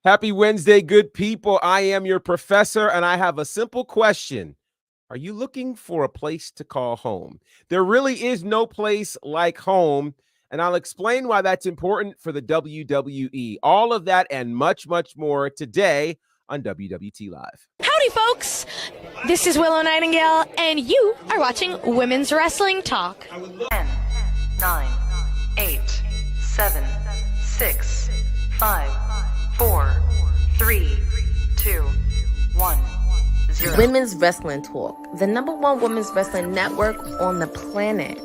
Happy Wednesday, good people. I am your professor, and I have a simple question. Are you looking for a place to call home? There really is no place like home, and I'll explain why that's important for the WWE. All of that and much, much more today on WWT Live. Howdy, folks. This is Willow Nightingale, and you are watching Women's Wrestling Talk. 10, 9, 8, 7, 6, 5, 4, 3, 2, 1, 0. Women's Wrestling Talk, the #1 women's wrestling network on the planet.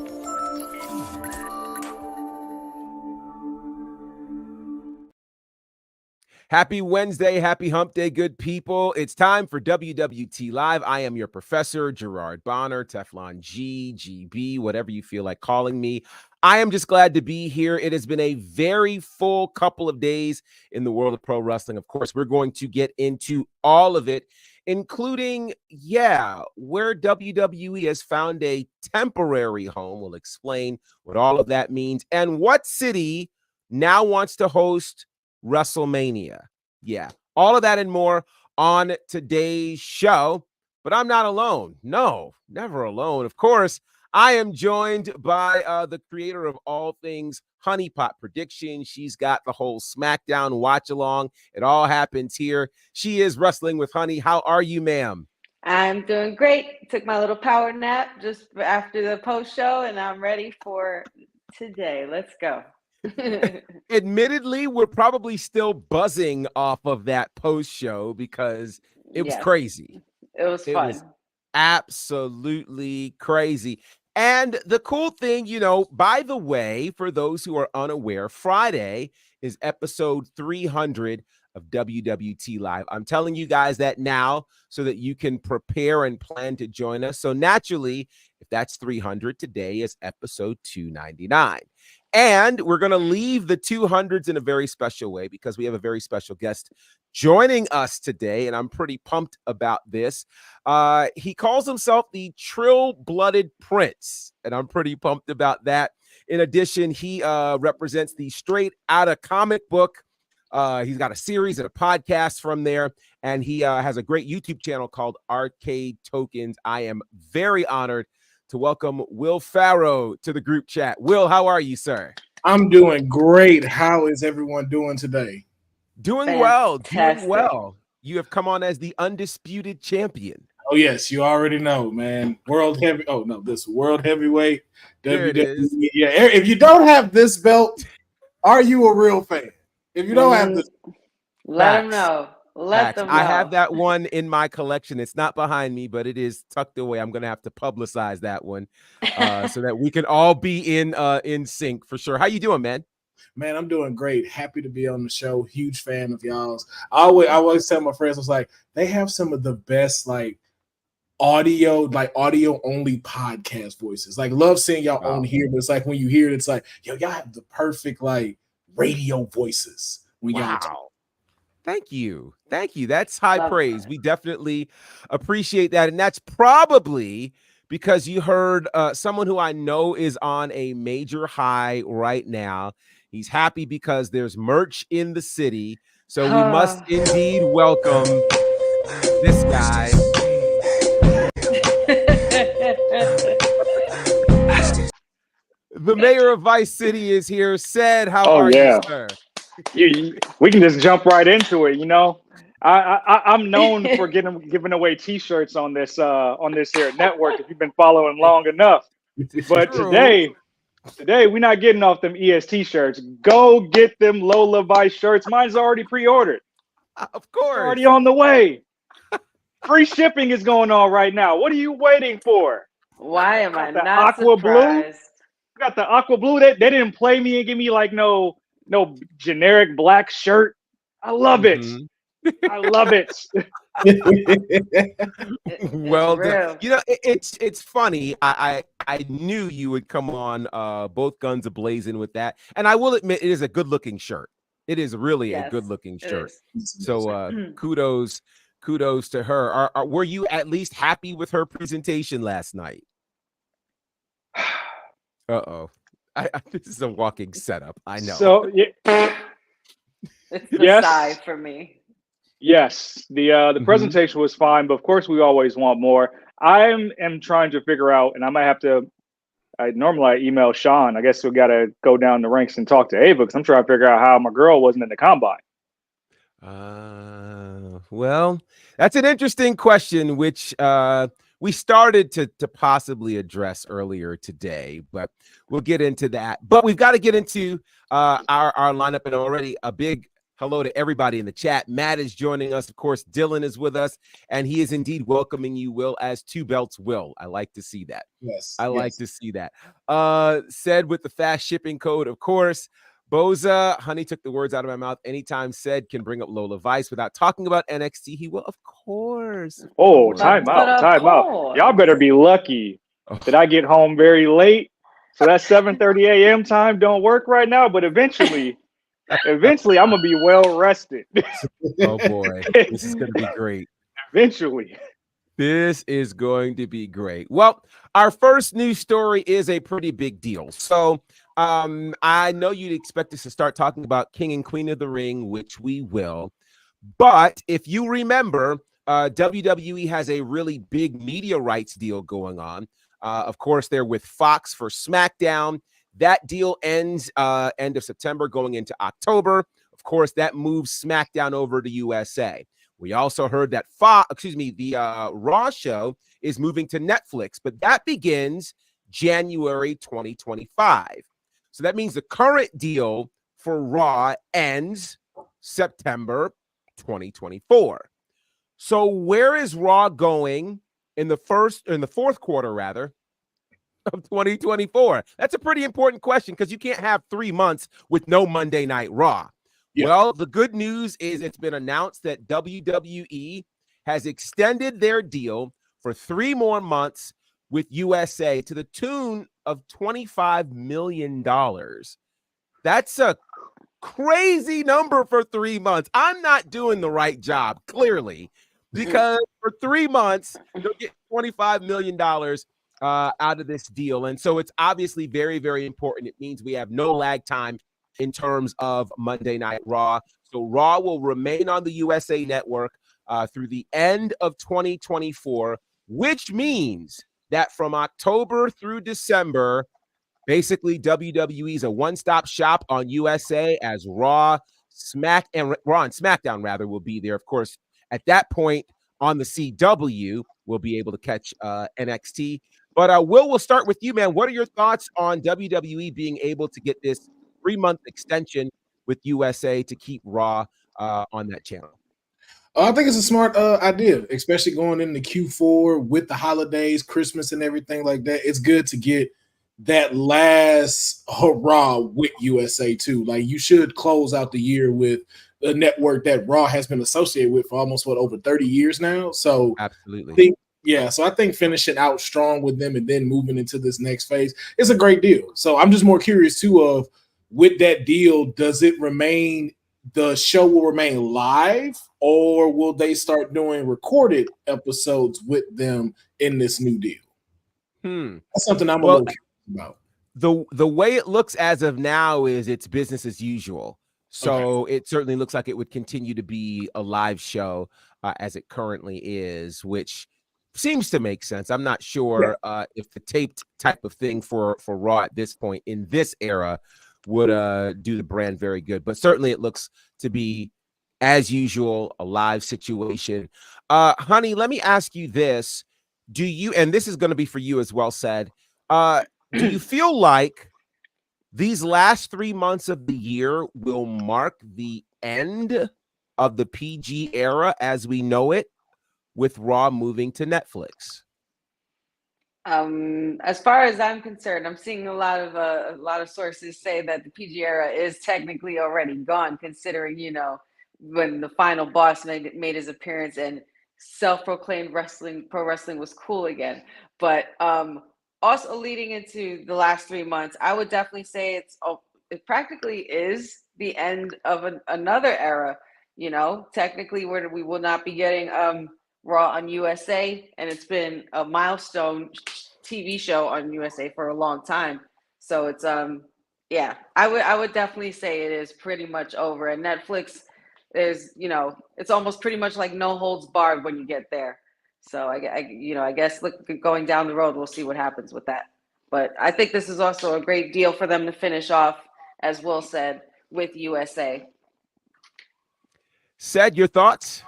Happy Wednesday, happy hump day, good people. It's time for WWT Live. I am your professor, Gerard Bonner, Teflon G, GB, whatever you feel like calling me. I am just glad to be here. It has been a very full couple of days in the world of pro wrestling. Of course, we're going to get into all of it, including, where WWE has found a temporary home. We'll explain what all of that means and what city now wants to host Wrestlemania. Yeah, all of that and more on today's show. But I'm not alone. No, never alone. Of course, I am joined by the creator of all things Honeypot Prediction. She's got the whole SmackDown watch along. It all happens here. She is Wrestling with Honey. How are you, ma'am? I'm doing great. Took my little power nap just after the post show, and I'm ready for today. Let's go. Admittedly, we're probably still buzzing off of that post show because it was crazy. It was fun. It was absolutely crazy. And the cool thing, by the way, for those who are unaware, Friday is episode 300 of WWT Live. I'm telling you guys that now so that you can prepare and plan to join us. So naturally, if that's 300, today is episode 299. And we're going to leave the 200s in a very special way because we have a very special guest joining us today, and I'm pretty pumped about this. He calls himself the Trill-Blooded Prince, and I'm pretty pumped about that. In addition, he represents the Straight Outta Comic Book. He's got a series and a podcast from there, and he has a great YouTube channel called Arcade Tokens. I am very honored to welcome Will Farrow to the group chat. Will, how are you, sir? I'm doing great. How is everyone doing today? Doing well. You have come on as the undisputed champion. Oh, yes, you already know, man. World heavyweight. WWE. Yeah, if you don't have this belt, are you a real fan? If you don't have this, let them know. Let them know. I have that one in my collection. It's not behind me, but it is tucked away. I'm going to have to publicize that one so that we can all be in sync for sure. How you doing, man? Man, I'm doing great. Happy to be on the show. Huge fan of y'all's. I always tell my friends, I was like, they have some of the best audio only podcast voices. Love seeing y'all on here, but it's like when you hear it, it's like, y'all have the perfect radio voices when y'all talk. Thank you. That's high praise. We definitely appreciate that. And that's probably because you heard someone who I know is on a major high right now. He's happy because there's merch in the city. So we must indeed welcome this guy. The mayor of Vice City is here. Said, how are you, sir? We can just jump right into it. I'm known for giving away T-shirts on this here network. If you've been following long enough, but today we're not getting off them EST shirts. Go get them Lola Vice shirts. Mine's already pre-ordered. Of course, already on the way. Free shipping is going on right now. What are you waiting for? Why am I not aqua surprised? Blue? Got the aqua blue. They didn't play me and give me no generic black shirt. I love it. I love it. Well done. It's funny. I knew you would come on both guns a-blazing with that. And I will admit, it is a good-looking shirt. It is really a good-looking shirt. So kudos to her. Were you at least happy with her presentation last night? Uh-oh. This is a walking setup. I know. So It's the Yes. sigh for me. Yes, the presentation was fine, but of course we always want more. I am trying to figure out, and I might have to. Normally I email Sean. I guess we got to go down the ranks and talk to Ava because I'm trying to figure out how my girl wasn't in the combine. Well, that's an interesting question, which we started to possibly address earlier today, but we'll get into that. But we've got to get into our lineup, and already a big hello to everybody in the chat. Matt is joining us. Of course, Dylan is with us, and he is indeed welcoming you, Will, as Two Belts Will. I like to see that. Yes. I like to see that. Said with the fast shipping code, of course. Boza, honey, took the words out of my mouth. Anytime said can bring up Lola Vice without talking about NXT, he will, of course. Oh, time out. Y'all better be lucky that I get home very late. So that 7:30 a.m. time don't work right now, but eventually I'm gonna be well rested. Oh boy, this is gonna be great. Eventually. This is going to be great. Well, our first news story is a pretty big deal. So I know you'd expect us to start talking about King and Queen of the Ring, which we will. But if you remember, WWE has a really big media rights deal going on. Of course, they're with Fox for SmackDown. That deal ends end of September going into October. Of course, that moves SmackDown over to USA. We also heard that the Raw show is moving to Netflix, but that begins January 2025. So that means the current deal for Raw ends September 2024. So where is Raw going in the fourth quarter rather of 2024? That's a pretty important question because you can't have 3 months with no Monday Night Raw. Yeah. Well, the good news is it's been announced that WWE has extended their deal for 3 more months with USA to the tune of $25 million. That's a crazy number for 3 months. I'm not doing the right job, clearly, because for 3 months, they'll get $25 million out of this deal. And so it's obviously very, very important. It means we have no lag time in terms of Monday Night Raw. So Raw will remain on the USA Network through the end of 2024, which means that from October through December, basically WWE is a one-stop shop on USA as Raw and SmackDown rather will be there. Of course, at that point on the CW, we'll be able to catch NXT. But we'll start with you, man. What are your thoughts on WWE being able to get this 3-month extension with USA to keep Raw on that channel? I think it's a smart idea, especially going into Q4 with the holidays, Christmas, and everything like that. It's good to get that last hurrah with USA too. Like you should close out the year with a network that Raw has been associated with for almost over 30 years now. So absolutely. So I think finishing out strong with them and then moving into this next phase is a great deal. So I'm just more curious too of with that deal, does it remain the show will remain live or will they start doing recorded episodes with them in this new deal? That's something I'm a little curious about. The way it looks as of now is it's business as usual. So It certainly looks like it would continue to be a live show as it currently is, which seems to make sense. I'm not sure if the taped type of thing for Raw at this point in this era would do the brand very good. But certainly it looks to be, as usual, a live situation. Honey, let me ask you this. Do you, and this is going to be for you as well, said, do you feel like these last 3 months of the year will mark the end of the PG era as we know it, with Raw moving to Netflix? As far as I'm concerned, I'm seeing a lot of sources say that the PG era is technically already gone, considering, you know, when the final boss made his appearance and self-proclaimed pro wrestling was cool again. But also leading into the last 3 months, I would definitely say it practically is the end of another era. You know, technically we will not be getting Raw on USA, and it's been a milestone TV show on USA for a long time. So Yeah, I would definitely say it is pretty much over. And Netflix is, it's almost pretty much like no holds barred when you get there. So I guess look, going down the road, we'll see what happens with that. But I think this is also a great deal for them to finish off, as Will said, with USA. Said, your thoughts?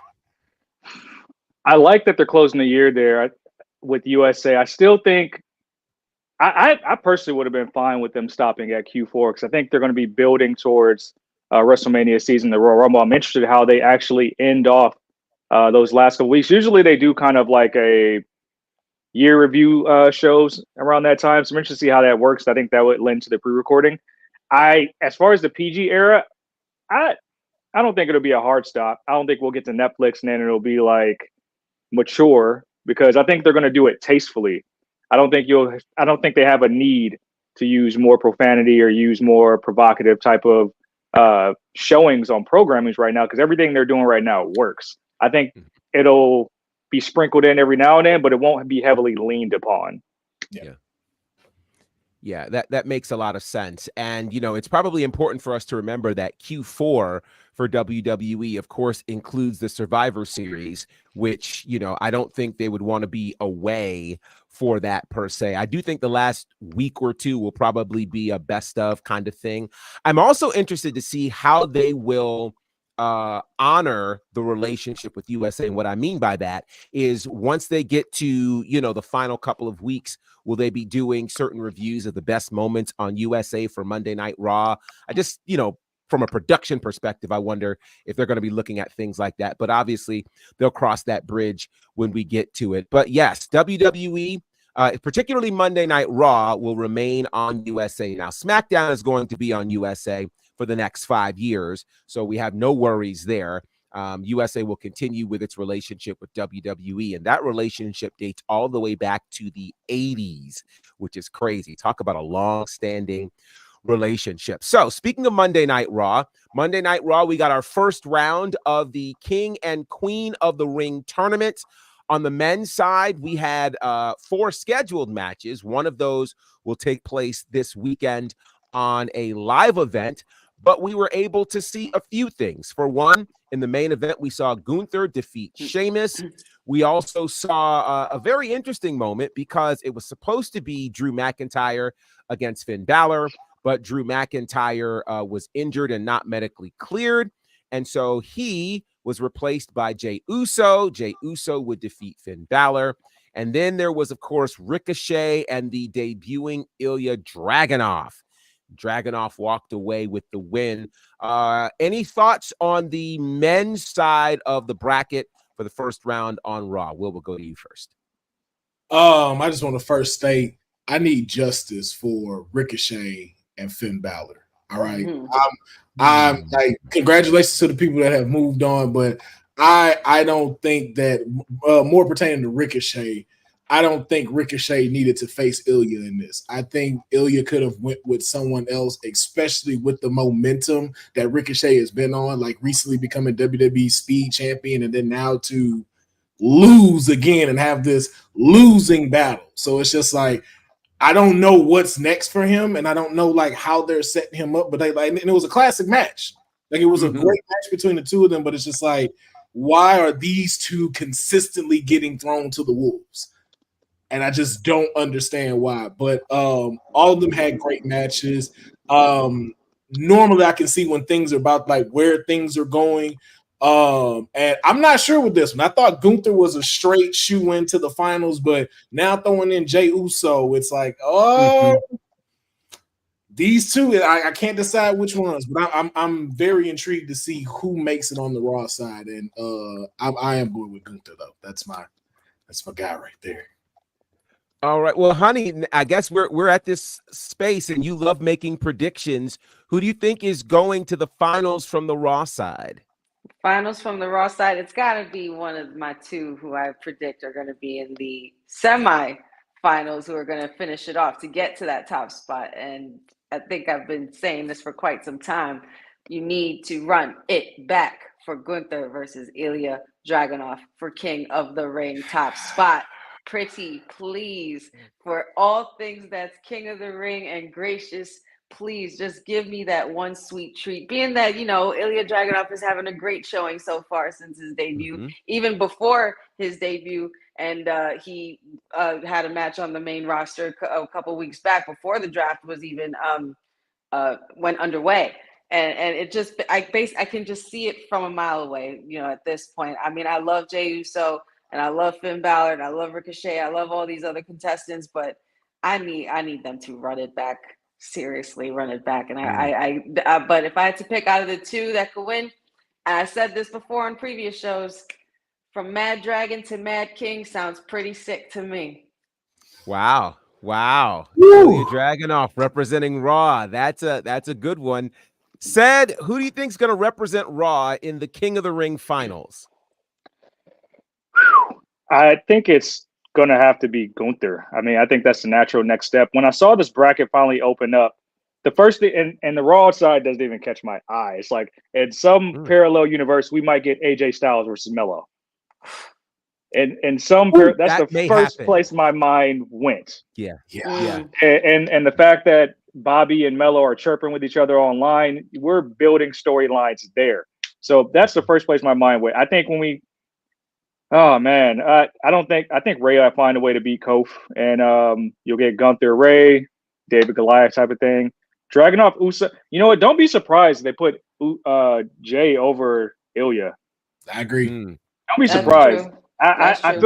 I like that they're closing the year there with USA. I still think I personally would have been fine with them stopping at Q4 because I think they're going to be building towards WrestleMania season, the Royal Rumble. I'm interested in how they actually end off those last couple weeks. Usually they do kind of like a year review shows around that time. So I'm interested to see how that works. I think that would lend to the pre-recording. As far as the PG era, I I don't think it'll be a hard stop. I don't think we'll get to Netflix and then it'll be like mature because I think they're going to do it tastefully. I don't think they have a need to use more profanity or use more provocative type of showings on programmings right now because everything they're doing right now works. I think it'll be sprinkled in every now and then, but it won't be heavily leaned upon. Yeah, that makes a lot of sense. And, it's probably important for us to remember that Q4 for WWE, of course, includes the Survivor Series, which, I don't think they would want to be away for that per se. I do think the last week or two will probably be a best of kind of thing. I'm also interested to see how they will honor the relationship with USA. And what I mean by that is once they get to, the final couple of weeks, will they be doing certain reviews of the best moments on USA for Monday Night Raw? I just, from a production perspective, I wonder if they're going to be looking at things like that. But obviously, they'll cross that bridge when we get to it. But yes, WWE, particularly Monday Night Raw, will remain on USA. Now, SmackDown is going to be on USA for the next 5 years. So we have no worries there. USA will continue with its relationship with WWE, and that relationship dates all the way back to the 80s, which is crazy. Talk about a long-standing relationship. So speaking of Monday Night Raw, we got our first round of the King and Queen of the Ring tournament. On the men's side, we had 4 scheduled matches. One of those will take place this weekend on a live event, but we were able to see a few things. For one, in the main event, we saw Gunther defeat Sheamus. We also saw a very interesting moment because it was supposed to be Drew McIntyre against Finn Balor, but Drew McIntyre was injured and not medically cleared. And so he was replaced by Jey Uso. Jey Uso would defeat Finn Balor. And then there was, of course, Ricochet and the debuting Ilya Dragunov. Dragunov walked away with the win. Any thoughts on the men's side of the bracket for the first round on Raw? We'll go to you first. I just want to first state I need justice for Ricochet and Finn Balor. All right. I'm like, congratulations to the people that have moved on, but I don't think that more pertaining to Ricochet, I don't think Ricochet needed to face Ilya in this. I think Ilya could have went with someone else, especially with the momentum that Ricochet has been on, like recently becoming WWE Speed Champion and then now to lose again and have this losing battle. So it's just like, I don't know what's next for him, and I don't know like how they're setting him up, but and it was a classic match. Like it was a great match between the two of them, but it's just like, why are these two consistently getting thrown to the wolves? And I just don't understand why. But all of them had great matches. Normally I can see when things are about like where things are going. And I'm not sure with this one. I thought Gunther was a straight shoe into the finals, but now throwing in Jey Uso, it's like, these two, I can't decide which ones, but I'm very intrigued to see who makes it on the Raw side. And I am going with Gunther though. That's my guy right there. All right. Well, honey, I guess we're at this space and you love making predictions. Who do you think is going to the finals from the Raw side? Finals from the Raw side, it's got to be one of my two who I predict are going to be in the semi-finals who are going to finish it off to get to that top spot. And I think I've been saying this for quite some time. You need to run it back for Gunther versus Ilya Dragunov for King of the Ring top spot. Pretty please, for all things that's King of the Ring and gracious, please just give me that one sweet treat. Being that, Ilya Dragunov is having a great showing so far since his debut, even before his debut. And he had a match on the main roster a couple weeks back before the draft was even went underway. And it just, I can just see it from a mile away, at this point. I mean, I love Jey Uso and I love Finn Balor and I love Ricochet. I love all these other contestants, but I need them to run it back. Seriously, run it back. And but if I had to pick out of the two that could win, and I said this before on previous shows, from Mad Dragon to Mad King sounds pretty sick to me. Wow. Ilya Dragunov representing Raw. That's a good one. Said, who do you think is going to represent Raw in the King of the Ring finals? I think it's going to have to be Gunther. I mean, I think that's the natural next step. When I saw this bracket finally open up, the first thing, and the Raw side doesn't even catch my eye. It's like in some parallel universe, we might get AJ Styles versus Melo. And some that's the first place my mind went. Yeah. And the fact that Bobby and Melo are chirping with each other online, we're building storylines there. So that's the first place my mind went. I think I think Ray will find a way to beat Kof, and you'll get Gunther, Ray, David Goliath type of thing. Dragunov, Uso. You know what? Don't be surprised if they put Jay over Ilya. I agree. Don't be surprised. I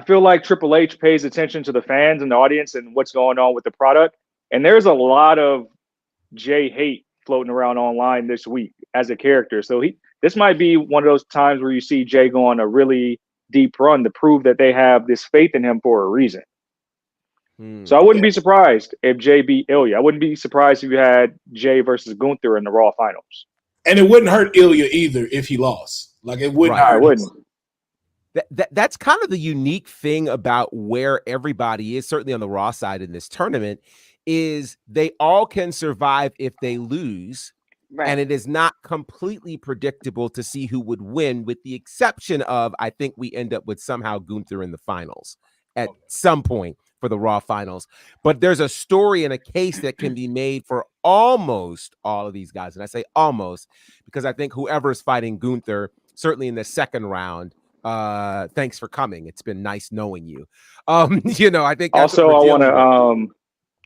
feel like Triple H pays attention to the fans and the audience and what's going on with the product. And there's a lot of Jay hate floating around online this week as a character. So this might be one of those times where you see Jay go on a really deep run to prove that they have this faith in him for a reason. So I wouldn't be surprised if Jay beat Ilya. I wouldn't be surprised if you had Jay versus Gunther in the Raw finals. And it wouldn't hurt Ilya either if he lost. Like it wouldn't hurt. It wouldn't. That's kind of the unique thing about where everybody is, certainly on the Raw side in this tournament, is they all can survive if they lose. Right. And it is not completely predictable to see who would win, with the exception of, I think we end up with somehow Gunther in the finals at some point for the Raw finals. But there's a story and a case that can be made for almost all of these guys. And I say almost because I think whoever is fighting Gunther, certainly in the second round, thanks for coming. It's been nice knowing you. I think that's also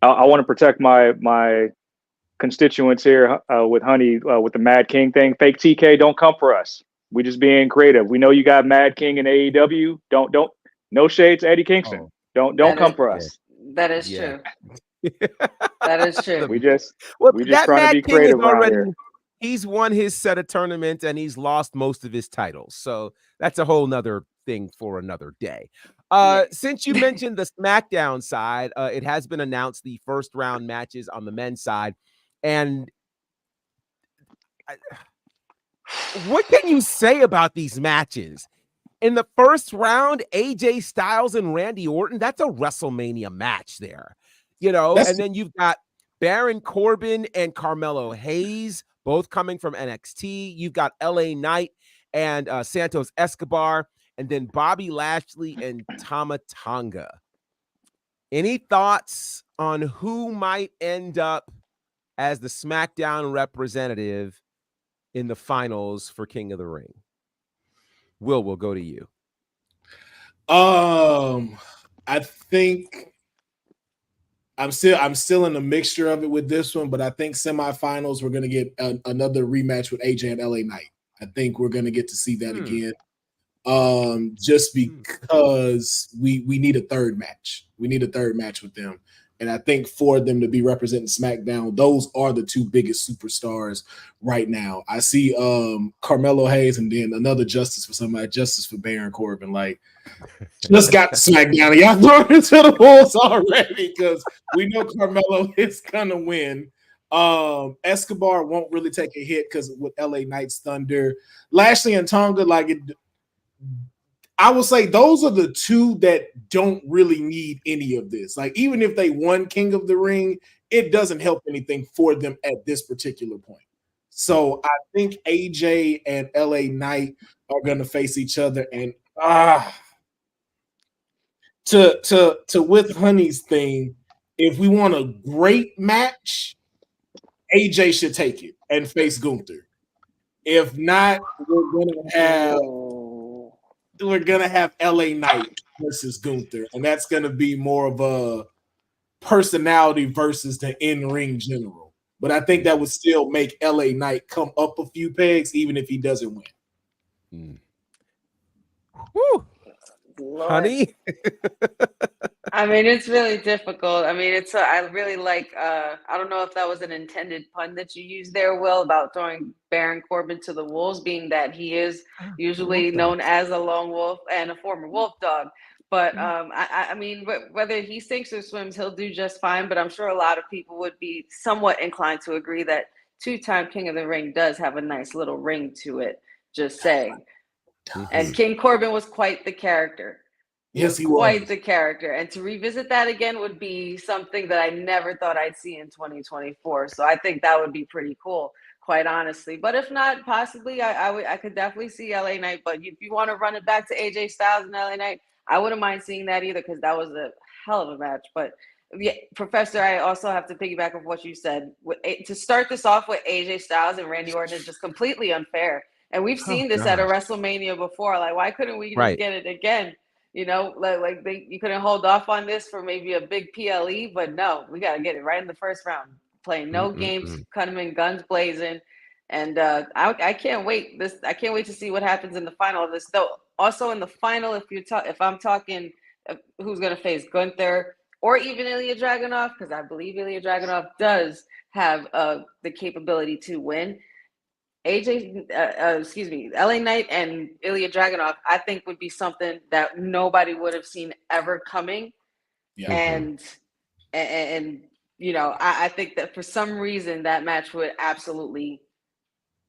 I want to protect my constituents here with Honey with the Mad King thing. Fake TK, don't come for us. We just being creative. We know you got Mad King in AEW. Don't no shade to Eddie Kingston. Don't come for us. That is true. That is true. We just trying to be creative around here. He's won his set of tournaments and he's lost most of his titles. So that's a whole nother thing for another day. Since you mentioned the SmackDown side, it has been announced the first round matches on the men's side. And what can you say about these matches? In the first round, AJ Styles and Randy Orton, that's a WrestleMania match there, and then you've got Baron Corbin and Carmelo Hayes, both coming from NXT. You've got LA Knight and Santos Escobar, and then Bobby Lashley and Tama Tonga. Any thoughts on who might end up as the SmackDown representative in the finals for King of the Ring? Will, we'll go to you. I think I'm still in a mixture of it with this one, but I think semifinals we're going to get another rematch with AJ and LA Knight. I think we're going to get to see that again. Just because we need a third match. We need a third match with them. And I think for them to be representing SmackDown, those are the two biggest superstars right now. I see Carmelo Hayes and then another justice for Baron Corbin. Like, just got to SmackDown. Y'all throwing into the wolves already because we know Carmelo is going to win. Escobar won't really take a hit because with LA Knight's Thunder. Lashley and Tonga, I will say those are the two that don't really need any of this. Like, even if they won King of the Ring, it doesn't help anything for them at this particular point. So I think AJ and LA Knight are going to face each other. And to with Honey's thing, if we want a great match, AJ should take it and face Gunther. If not, we're gonna have LA Knight versus Gunther, and that's gonna be more of a personality versus the in-ring general. But I think that would still make LA Knight come up a few pegs, even if he doesn't win. Woo. Honey. I mean, it's really difficult. I mean, I really like, I don't know if that was an intended pun that you used there, Will, about throwing Baron Corbin to the wolves, being that he is usually known as a lone wolf and a former wolf dog. But I mean, whether he sinks or swims, he'll do just fine. But I'm sure a lot of people would be somewhat inclined to agree that two-time King of the Ring does have a nice little ring to it, just saying. And King Corbin was quite the character. Yes, he was. Quite the character. And to revisit that again would be something that I never thought I'd see in 2024. So I think that would be pretty cool, quite honestly. But if not, possibly I could definitely see LA Knight. But if you want to run it back to AJ Styles and LA Knight, I wouldn't mind seeing that either, because that was a hell of a match. But yeah, Professor, I also have to piggyback off what you said. To start this off with AJ Styles and Randy Orton is just completely unfair. And we've seen this at a WrestleMania before. Like, why couldn't we just get it you couldn't hold off on this for maybe a big PLE, but no, we got to get it right in the first round. Playing no games, cutting them in guns blazing. And I can't wait. I can't wait to see what happens in the final of this. Though, also in the final, if I'm talking who's going to face Gunther or even Ilya Dragunov, because I believe Ilya Dragunov does have the capability to win. LA Knight and Ilya Dragunov, I think would be something that nobody would have seen ever coming. Yeah. And I think that for some reason that match would absolutely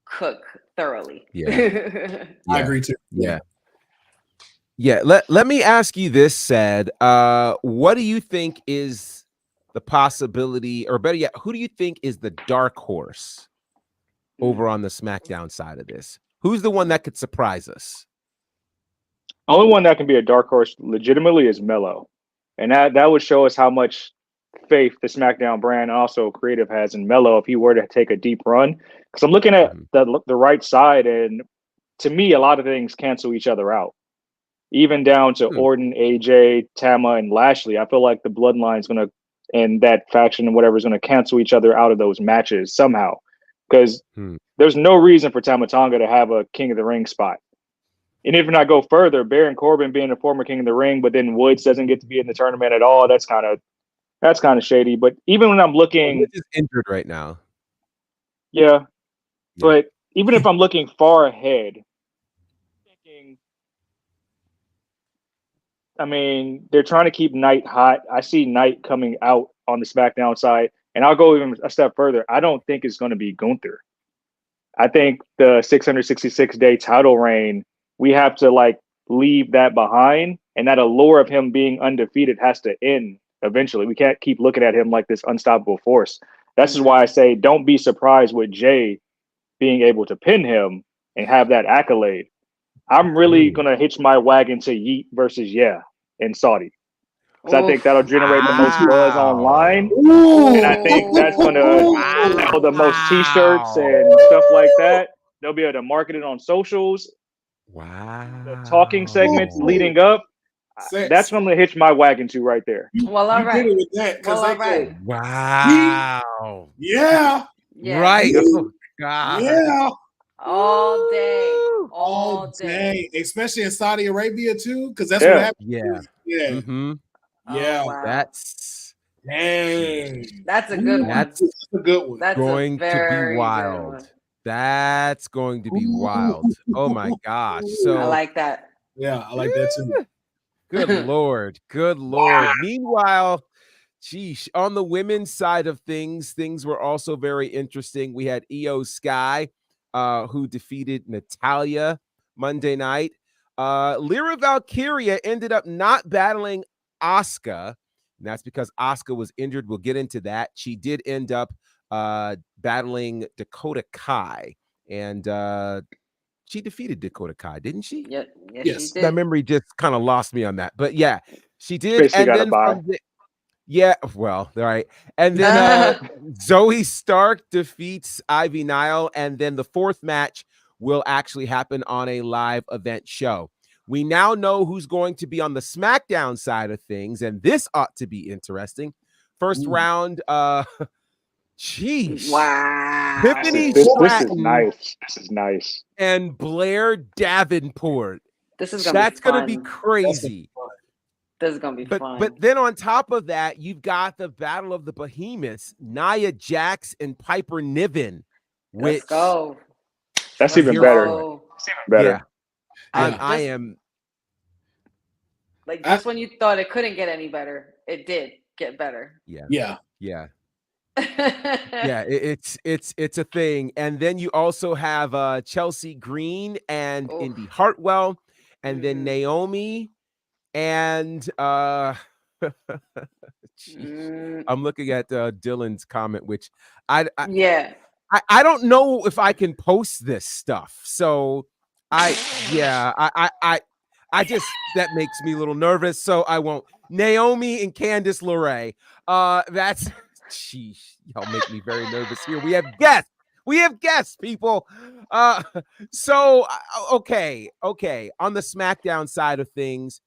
cook thoroughly. Yeah. I agree too. Yeah. Let me ask you this, Said. What do you think is the possibility, or better yet, who do you think is the dark horse over on the SmackDown side of this? Who's the one that could surprise us? Only one that can be a dark horse legitimately is Melo. And that would show us how much faith the SmackDown brand and also creative has in Melo if he were to take a deep run. Because I'm looking at the right side, and to me, a lot of things cancel each other out. Even down to Orton, AJ, Tama, and Lashley. I feel like the Bloodline's going to, and that faction and whatever is going to cancel each other out of those matches somehow. Because there's no reason for Tama Tonga to have a King of the Ring spot. And even if I go further, Baron Corbin being a former King of the Ring, but then Woods doesn't get to be in the tournament at all, that's kind of shady. But even when I'm looking, Woods is injured right now. Yeah. But even if I'm looking far ahead, I mean, they're trying to keep Knight hot. I see Knight coming out on the SmackDown side. And I'll go even a step further. I don't think it's going to be Gunther. I think the 666-day title reign, we have to leave that behind. And that allure of him being undefeated has to end eventually. We can't keep looking at him like this unstoppable force. That's just why I say don't be surprised with Jay being able to pin him and have that accolade. I'm really going to hitch my wagon to Yeet versus in Saudi. Because I think that'll generate the most buzz online. And I think that's going to sell the most T-shirts and stuff like that. They'll be able to market it on socials. Wow. The talking segments leading up. That's going to hitch my wagon to right there. Well, all right. With that, all right. Wow. Yeah. Right. Oh, God. Yeah. All day. Especially in Saudi Arabia too, because that's what happens. Yeah. Mm-hmm. Yeah. Oh, wow. That's a good one. That's a good one. That's going to be wild. That's going to be wild. Oh my gosh. So I like that. Yeah, I like that too. Good Lord. Good Lord. Wow. Meanwhile, geesh, on the women's side of things were also very interesting. We had Io Sky, who defeated Natalya Monday night. Lyra Valkyria ended up not battling Asuka, and that's because Asuka was injured. We'll get into that. She did end up battling Dakota Kai, and she defeated Dakota Kai, didn't she? Yes. She did. My memory just kind of lost me on that, but yeah, she did. And then Yeah, well, all right. And then Zoe Stark defeats Ivy Nile, and then the fourth match will actually happen on a live event show. We now know who's going to be on the SmackDown side of things, and this ought to be interesting. First round, sheesh. Wow. Tiffany This is Stratton nice. This is nice. and Blair Davenport. This is gonna That's be fun. gonna be crazy. This is gonna be fun. But then on top of that, you've got the Battle of the Behemoths, Nia Jax and Piper Niven. Let's go. That's even better. That's even better. Yeah. I am. Like just when you thought it couldn't get any better, it did get better. Yeah. Yeah. Yeah. Yeah, it's a thing. And then you also have Chelsea Green and Indy Hartwell, and then Naomi and I'm looking at Dylan's comment, which I don't know if I can post this stuff. So I just, that makes me a little nervous, so I won't. Naomi and Candice LeRae. That's sheesh, y'all make me very nervous here. We have guests. We have guests, people. So okay. On the SmackDown side of things,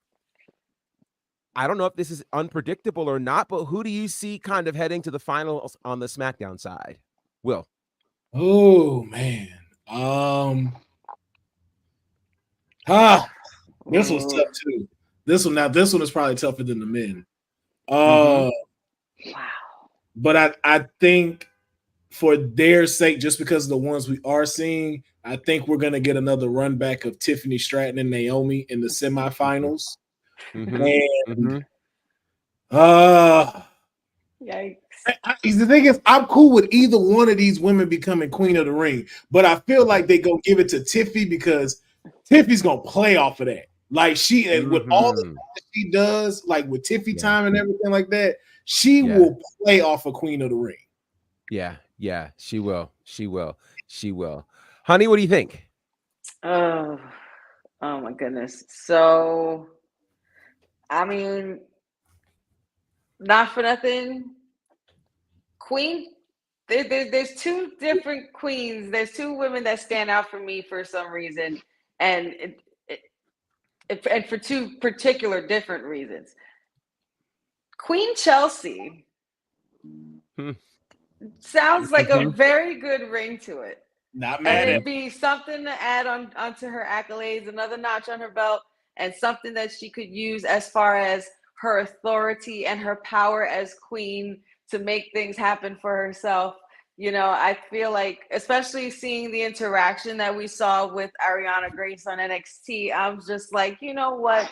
I don't know if this is unpredictable or not, but who do you see kind of heading to the finals on the SmackDown side? Will. Oh man. This was tough too. This one is probably tougher than the men. Wow. But I think for their sake, just because of the ones we are seeing, I think we're gonna get another run back of Tiffany Stratton and Naomi in the semifinals. And yikes. The thing is, I'm cool with either one of these women becoming Queen of the Ring, but I feel like they gonna give it to Tiffy because Tiffy's gonna play off of that. Like she, with all the stuff that she does, like with Tiffy time and everything like that, she will play off of Queen of the Ring. Yeah, she will. Honey, what do you think? Oh my goodness. So, I mean, not for nothing, Queen. There's two different queens. There's two women that stand out for me for some reason, and and for two particular different reasons. Queen Chelsea sounds like a very good ring to it. Not mad and it'd be something to add onto her accolades, another notch on her belt, and something that she could use as far as her authority and her power as queen to make things happen for herself. You know, I feel like, especially seeing the interaction that we saw with Ariana Grace on NXT, I'm just like, you know what?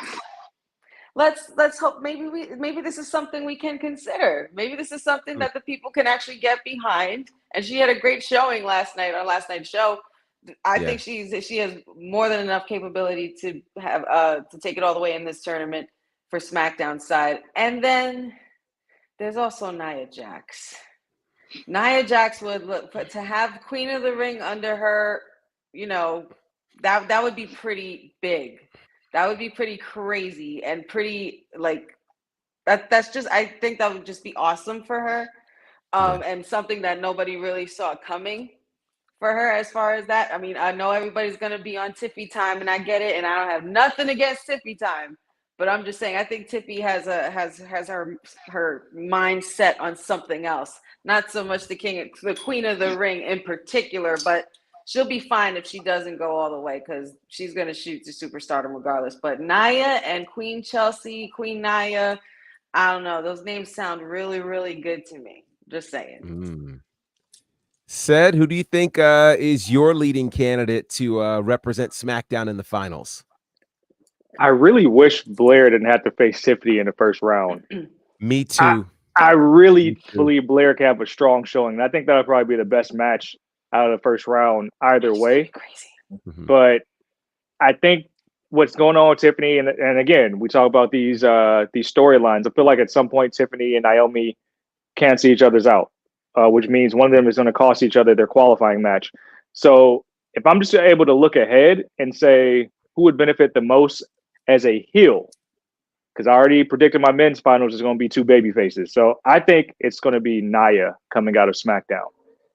Let's hope maybe this is something we can consider. Maybe this is something that the people can actually get behind. And she had a great showing last night on last night's show. I think she has more than enough capability to have to take it all the way in this tournament for SmackDown side. And then there's also Nia Jax. Nia Jax would look to have Queen of the Ring under her, you know, that would be pretty big. That would be pretty crazy and pretty like that's just, I think that would just be awesome for her. And something that nobody really saw coming for her as far as that. I mean, I know everybody's gonna be on Tiffy time, and I get it, and I don't have nothing against Tiffy time, but I'm just saying I think Tiffy has her mind set on something else. Not so much the Queen of the Ring in particular, but she'll be fine if she doesn't go all the way because she's going to shoot to superstardom regardless. But Nia and Queen Chelsea, Queen Nia, I don't know. Those names sound really, really good to me. Just saying. Said, who do you think is your leading candidate to represent SmackDown in the finals? I really wish Blair didn't have to face Tiffany in the first round. Me too. I really believe Blair can have a strong showing. I think that'll probably be the best match out of the first round either way. Crazy. But I think what's going on with Tiffany, and again, we talk about these storylines. I feel like at some point Tiffany and Naomi can't see each other's out, which means one of them is going to cost each other their qualifying match. So if I'm just able to look ahead and say who would benefit the most as a heel, because I already predicted my men's finals is going to be two baby faces. So I think it's going to be Nia coming out of SmackDown.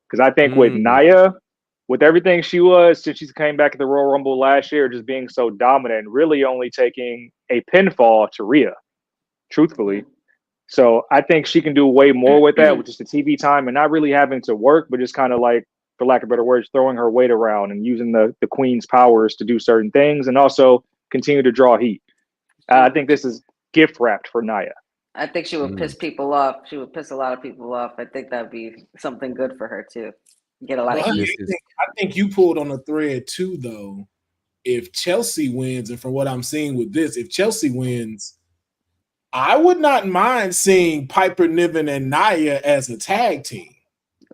Because I think with Nia, with everything she was since she came back at the Royal Rumble last year, just being so dominant, really only taking a pinfall to Rhea, truthfully. So I think she can do way more with that, with just the TV time and not really having to work, but just kind of like, for lack of better words, throwing her weight around and using the queen's powers to do certain things and also continue to draw heat. I think this is gift wrapped for Nia. I think she would piss people off. She would piss a lot of people off. I think that'd be something good for her too. Get a lot of heat. I think you pulled on a thread too, though. If Chelsea wins, and from what I'm seeing with this, if Chelsea wins, I would not mind seeing Piper Niven and Nia as a tag team.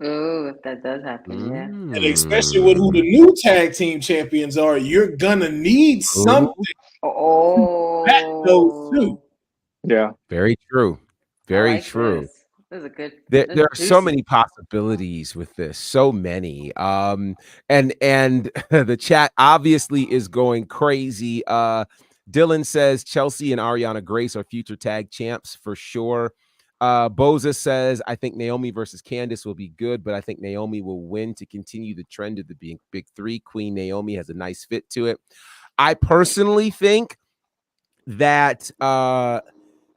Oh, if that does happen, yeah. And especially with who the new tag team champions are, you're gonna need something. That those two. Yeah, very true. Very true. This is a good. There are so many possibilities with this, so many. And the chat obviously is going crazy. Dylan says Chelsea and Ariana Grace are future tag champs for sure. Boza says, I think Naomi versus Candice will be good, but I think Naomi will win to continue the trend of the being big three. Queen Naomi has a nice fit to it. I personally think that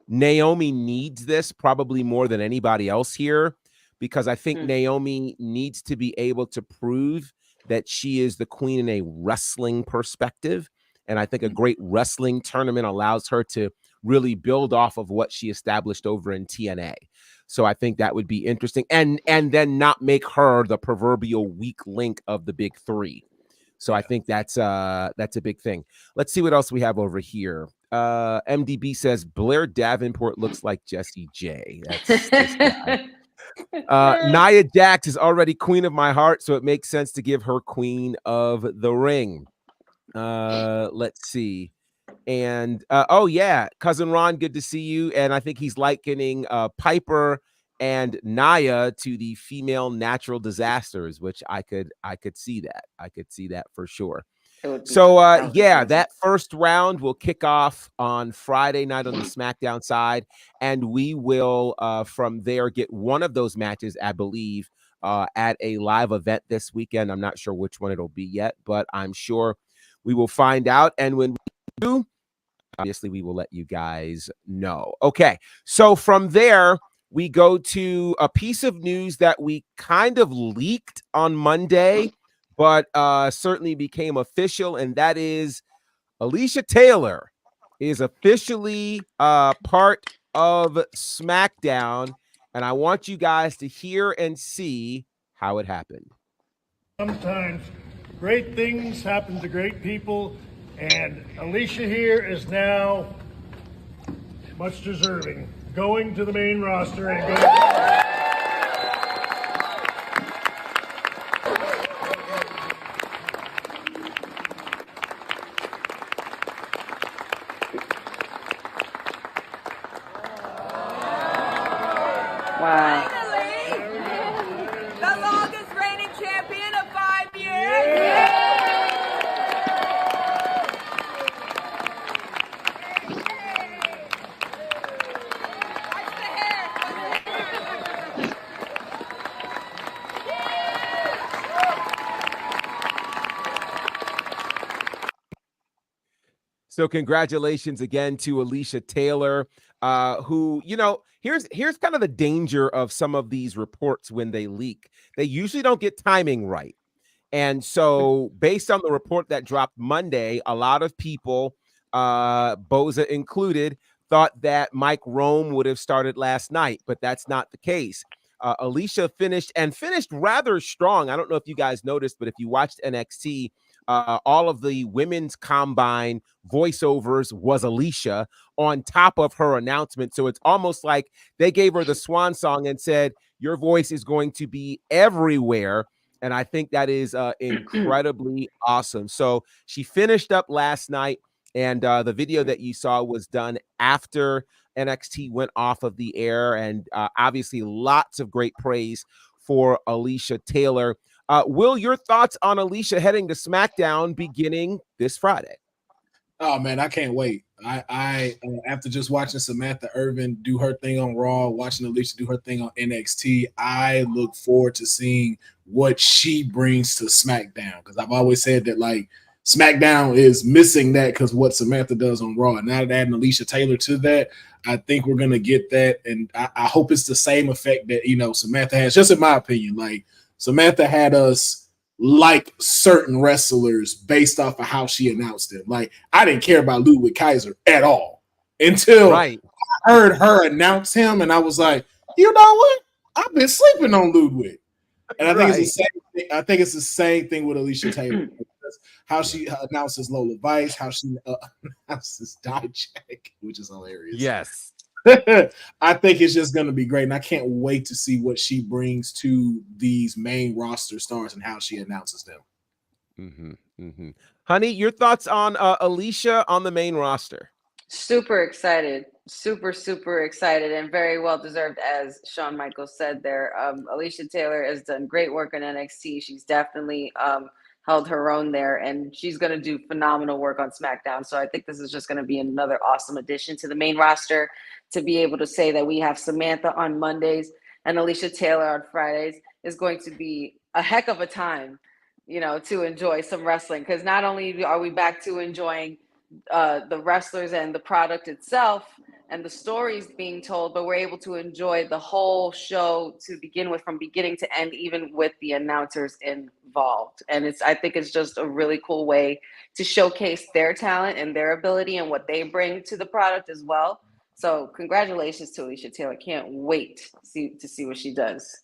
Naomi needs this probably more than anybody else here, because I think Naomi needs to be able to prove that she is the queen in a wrestling perspective. And I think a great wrestling tournament allows her to really build off of what she established over in TNA. So I think that would be interesting. And then not make her the proverbial weak link of the big three. So I think that's a big thing. Let's see what else we have over here. MDB says Blair Davenport looks like Jessie J. That's this guy. Nia Jax is already queen of my heart, so it makes sense to give her queen of the ring. Let's see. And oh yeah, cousin Ron, good to see you. And I think he's likening Piper and Nia to the female natural disasters, which I could see that. I could see that for sure. So yeah, that first round will kick off on Friday night on the SmackDown side, and we will from there get one of those matches, I believe, at a live event this weekend. I'm not sure which one it'll be yet, but I'm sure we will find out. And when we do, obviously we will let you guys know. Okay, so from there we go to a piece of news that we kind of leaked on Monday, but certainly became official, and that is Alicia Taylor is officially part of SmackDown, and I want you guys to hear and see how it happened. Sometimes great things happen to great people, and Alicia here is now much deserving, going to the main roster and going. Wow. The longest reigning champion of 5 years. So congratulations again to Alicia Taylor, who, you know, here's kind of the danger of some of these reports when they leak. They usually don't get timing right. And so based on the report that dropped Monday, a lot of people, Boza included, thought that Mike Rome would have started last night, but that's not the case. Alicia finished rather strong. I don't know if you guys noticed, but if you watched NXT, all of the women's combine voiceovers was Alicia on top of her announcement. So it's almost like they gave her the swan song and said, your voice is going to be everywhere. And I think that is incredibly awesome. So she finished up last night, and the video that you saw was done after NXT went off of the air, and obviously lots of great praise for Alicia Taylor. Will, your thoughts on Alicia heading to SmackDown beginning this Friday? Oh man, I can't wait. I after just watching Samantha Irvin do her thing on Raw, watching Alicia do her thing on NXT, I look forward to seeing what she brings to SmackDown, because I've always said that like SmackDown is missing that because what Samantha does on Raw. And now that adding Alicia Taylor to that, I think we're gonna get that, and I hope it's the same effect that Samantha has. Just in my opinion, like Samantha had us like certain wrestlers based off of how she announced them. Like I didn't care about Ludwig Kaiser at all until I heard her announce him, and I was like, you know what? I've been sleeping on Ludwig, and I think it's the same thing. I think it's the same thing with Alicia Taylor. How she announces Lola Vice, how she announces Dijak, which is hilarious. Yes. I think it's just going to be great, and I can't wait to see what she brings to these main roster stars and how she announces them. Honey, your thoughts on Alicia on the main roster? Super excited, super excited, and very well deserved, as Shawn Michaels said there. Alicia Taylor has done great work in NXT. She's definitely held her own there, and she's going to do phenomenal work on SmackDown. So I think this is just going to be another awesome addition to the main roster. To be able to say that we have Samantha on Mondays and Alicia Taylor on Fridays is going to be a heck of a time, to enjoy some wrestling. Because not only are we back to enjoying the wrestlers and the product itself and the stories being told, but we're able to enjoy the whole show to begin with, from beginning to end, even with the announcers involved. And I think it's just a really cool way to showcase their talent and their ability and what they bring to the product as well. So congratulations to Alicia Taylor. Can't wait to see what she does.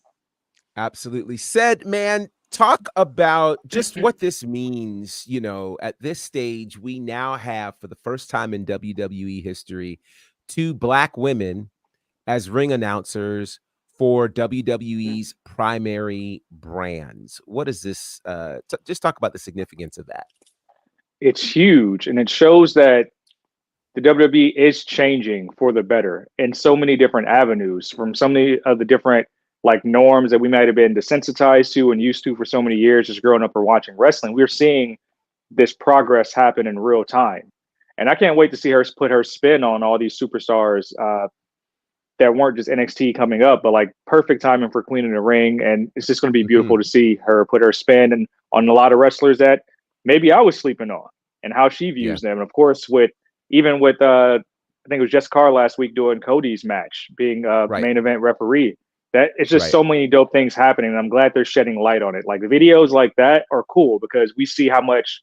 Absolutely. Said, man, talk about just what this means. At this stage, we now have, for the first time in WWE history, 2 Black women as ring announcers for WWE's primary brands. What is this? Just talk about the significance of that. It's huge, and it shows that the WWE is changing for the better in so many different avenues, from so many of the different like norms that we might have been desensitized to and used to for so many years, just growing up or watching wrestling. We're seeing this progress happen in real time. And I can't wait to see her put her spin on all these superstars that weren't just NXT coming up, but like perfect timing for Queen in the Ring. And it's just going to be beautiful to see her put her spin on a lot of wrestlers that maybe I was sleeping on, and how she views them. And of course, with I think it was Jess Carr last week doing Cody's match, being a main event referee. That it's just so many dope things happening. And I'm glad they're shedding light on it. Like the videos like that are cool because we see how much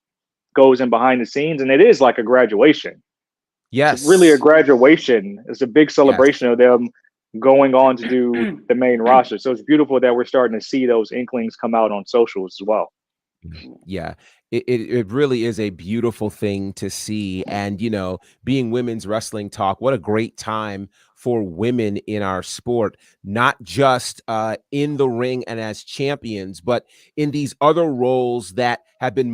goes in behind the scenes, and it is like a graduation. Yes, it's really a graduation. It's a big celebration of them going on to do the main roster. So it's beautiful that we're starting to see those inklings come out on socials as well. Yeah, it really is a beautiful thing to see. And, being Women's Wrestling Talk, what a great time for women in our sport, not just in the ring and as champions, but in these other roles that have been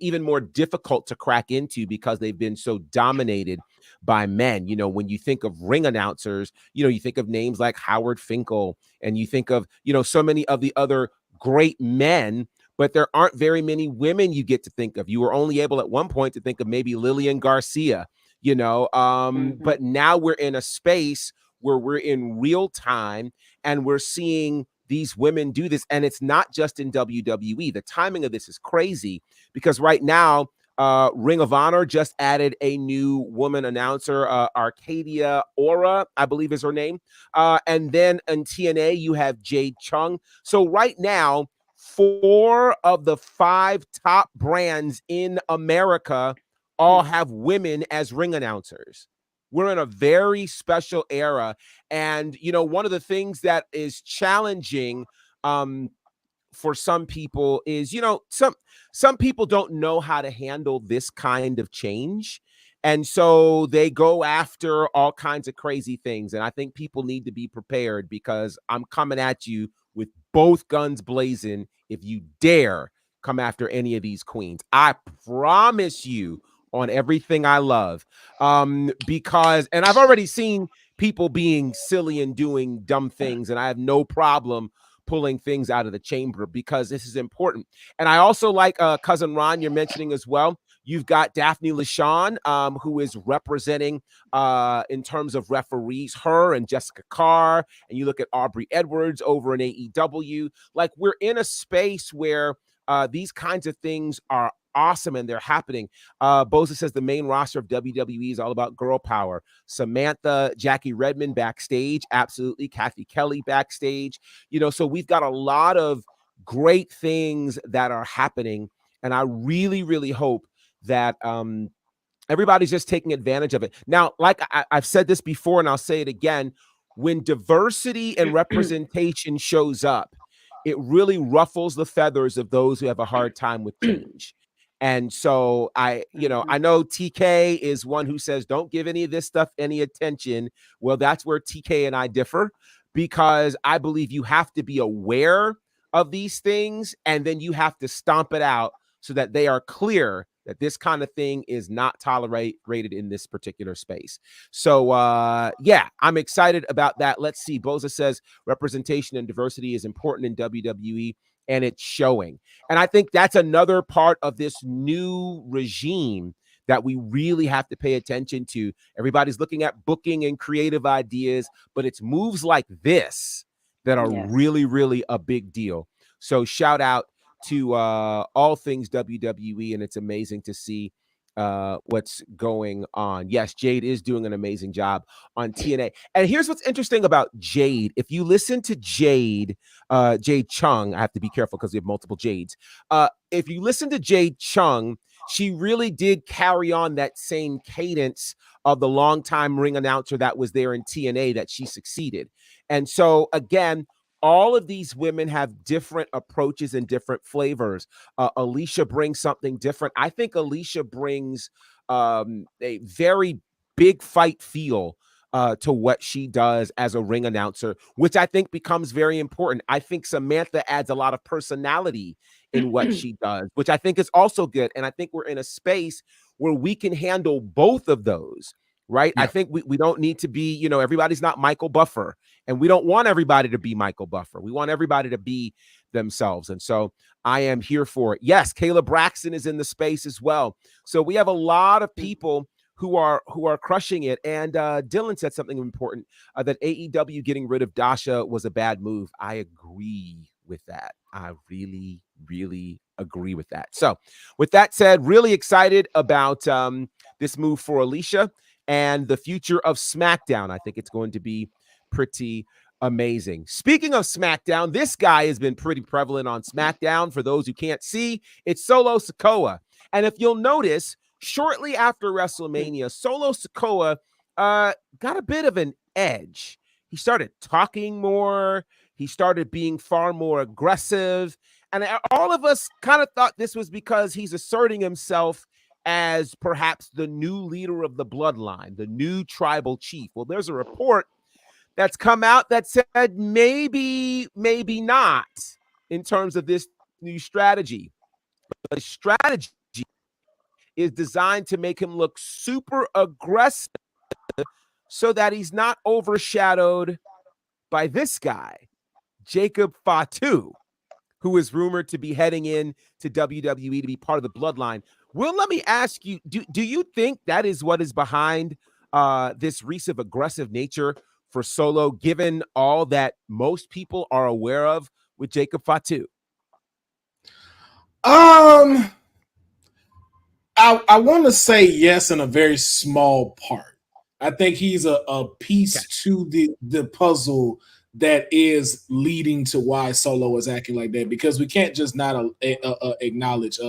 even more difficult to crack into because they've been so dominated by men. When you think of ring announcers, you think of names like Howard Finkel, and you think of, so many of the other great men, but there aren't very many women you get to think of. You were only able at one point to think of maybe Lillian Garcia, but now we're in a space where we're in real time and we're seeing these women do this. And it's not just in WWE. The timing of this is crazy because right now, Ring of Honor just added a new woman announcer, Arcadia Ora, I believe is her name. And then in TNA, you have Jade Chung. So right now, 4 of the 5 top brands in America all have women as ring announcers. We're in a very special era. And, one of the things that is challenging for some people is, some people don't know how to handle this kind of change. And so they go after all kinds of crazy things. And I think people need to be prepared because I'm coming at you with both guns blazing if you dare come after any of these queens. I promise you on everything I love. Because I've already seen people being silly and doing dumb things, and I have no problem pulling things out of the chamber because this is important. And I also like Cousin Ron, you're mentioning as well. You've got Daphne LaShawn, who is representing in terms of referees, her and Jessica Carr. And you look at Aubrey Edwards over in AEW. Like, we're in a space where these kinds of things are awesome and they're happening. Boza says the main roster of WWE is all about girl power. Samantha, Jackie Redmond backstage, absolutely. Kathy Kelly backstage. So we've got a lot of great things that are happening, and I really, really hope that everybody's just taking advantage of it. Now, like I've said this before, and I'll say it again, when diversity and representation shows up, it really ruffles the feathers of those who have a hard time with change. And so I know TK is one who says, don't give any of this stuff any attention. Well, that's where TK and I differ, because I believe you have to be aware of these things, and then you have to stomp it out so that they are clear that this kind of thing is not tolerated in this particular space. So, yeah, I'm excited about that. Let's see. Boza says representation and diversity is important in WWE, and it's showing. And I think that's another part of this new regime that we really have to pay attention to. Everybody's looking at booking and creative ideas, but it's moves like this that are really, really a big deal. So shout out to all things WWE, and it's amazing to see what's going on. Yes, Jade is doing an amazing job on TNA. And here's what's interesting about Jade. If you listen to Jade Chung, I have to be careful because we have multiple Jades. If you listen to Jade Chung, she really did carry on that same cadence of the longtime ring announcer that was there in TNA that she succeeded. And so, again, all of these women have different approaches and different flavors. Alicia brings something different. I think Alicia brings a very big fight feel to what she does as a ring announcer, which I think becomes very important. I think Samantha adds a lot of personality in what she does, which I think is also good. And I think we're in a space where we can handle both of those. Right. Yeah. I think we don't need to be, everybody's not Michael Buffer, and we don't want everybody to be Michael Buffer. We want everybody to be themselves. And so I am here for it. Yes, Kayla Braxton is in the space as well. So we have a lot of people who are crushing it. And Dylan said something important, that AEW getting rid of Dasha was a bad move. I agree with that. I really, really agree with that. So with that said, really excited about this move for Alicia and the future of SmackDown. I think it's going to be pretty amazing. Speaking of SmackDown, this guy has been pretty prevalent on SmackDown. For those who can't see, it's Solo Sikoa. And if you'll notice, shortly after WrestleMania, Solo Sikoa got a bit of an edge. He started talking more. He started being far more aggressive. And all of us kind of thought this was because he's asserting himself as perhaps the new leader of the bloodline, the new tribal chief. Well, there's a report that's come out that said maybe not in terms of this new strategy. The strategy is designed to make him look super aggressive so that he's not overshadowed by this guy, Jacob Fatu, who is rumored to be heading in to WWE to be part of the bloodline. Will, let me ask you, do you think that is what is behind this recent aggressive nature for Solo, given all that most people are aware of with Jacob Fatu? I want to say yes in a very small part. I think he's a piece to the puzzle that is leading to why Solo is acting like that, because we can't just not acknowledge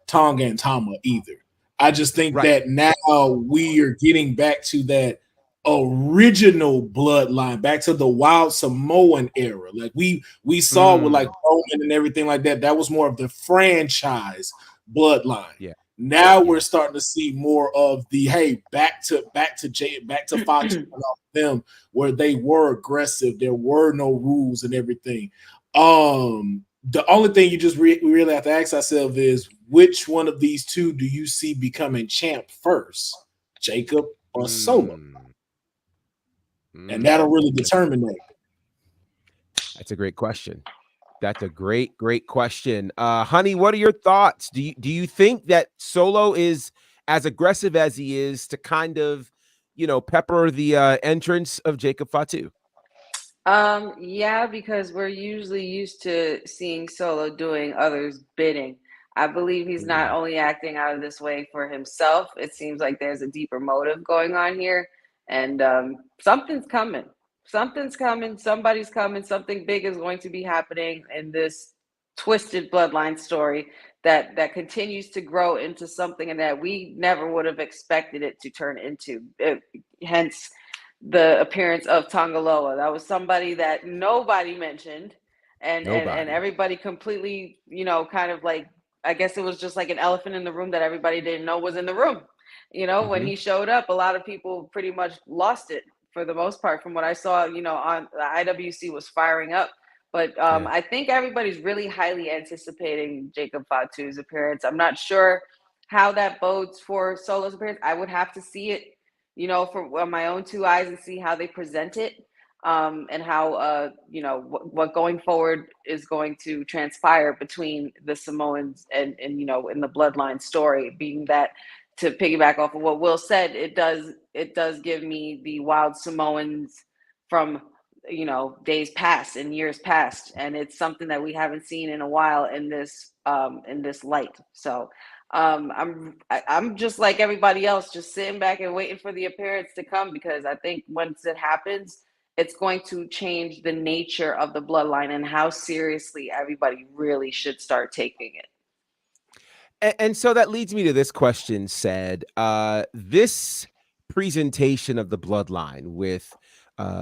Tonga and Tama either. I just think that now we are getting back to that original bloodline, back to the Wild Samoan era. Like we saw with like Roman and everything like that. That was more of the franchise bloodline. Yeah. Now we're starting to see more of the back to Fox and all them, where they were aggressive. There were no rules and everything. The only thing you just we really have to ask ourselves is, which one of these two do you see becoming champ first, Jacob or Solo? And that'll really determine that. That's a great question. That's a great question. Honey, what are your thoughts? Do you think that Solo is as aggressive as he is to kind of, pepper the entrance of Jacob Fatu? Yeah, because we're usually used to seeing Solo doing others' bidding. I believe he's not only acting out of this way for himself. It seems like there's a deeper motive going on here, and something's coming. Something's coming. Somebody's coming. Something big is going to be happening in this twisted bloodline story that continues to grow into something and that we never would have expected it to turn into. Hence the appearance of Tongaloa. That was somebody that nobody mentioned, and everybody completely, kind of like, I guess it was just like an elephant in the room that everybody didn't know was in the room. When he showed up, a lot of people pretty much lost it for the most part. From what I saw, on the IWC was firing up. But I think everybody's really highly anticipating Jacob Fatu's appearance. I'm not sure how that bodes for Solo's appearance. I would have to see it, for my own two eyes and see how they present it, and how, what going forward is going to transpire between the Samoans and in the bloodline story, being that, to piggyback off of what Will said, it does give me the wild Samoans from, days past and years past. And it's something that we haven't seen in a while in this light. So, I'm just like everybody else, just sitting back and waiting for the appearance to come, because I think once it happens, it's going to change the nature of the bloodline and how seriously everybody really should start taking it. And so that leads me to this question, said, this presentation of the bloodline with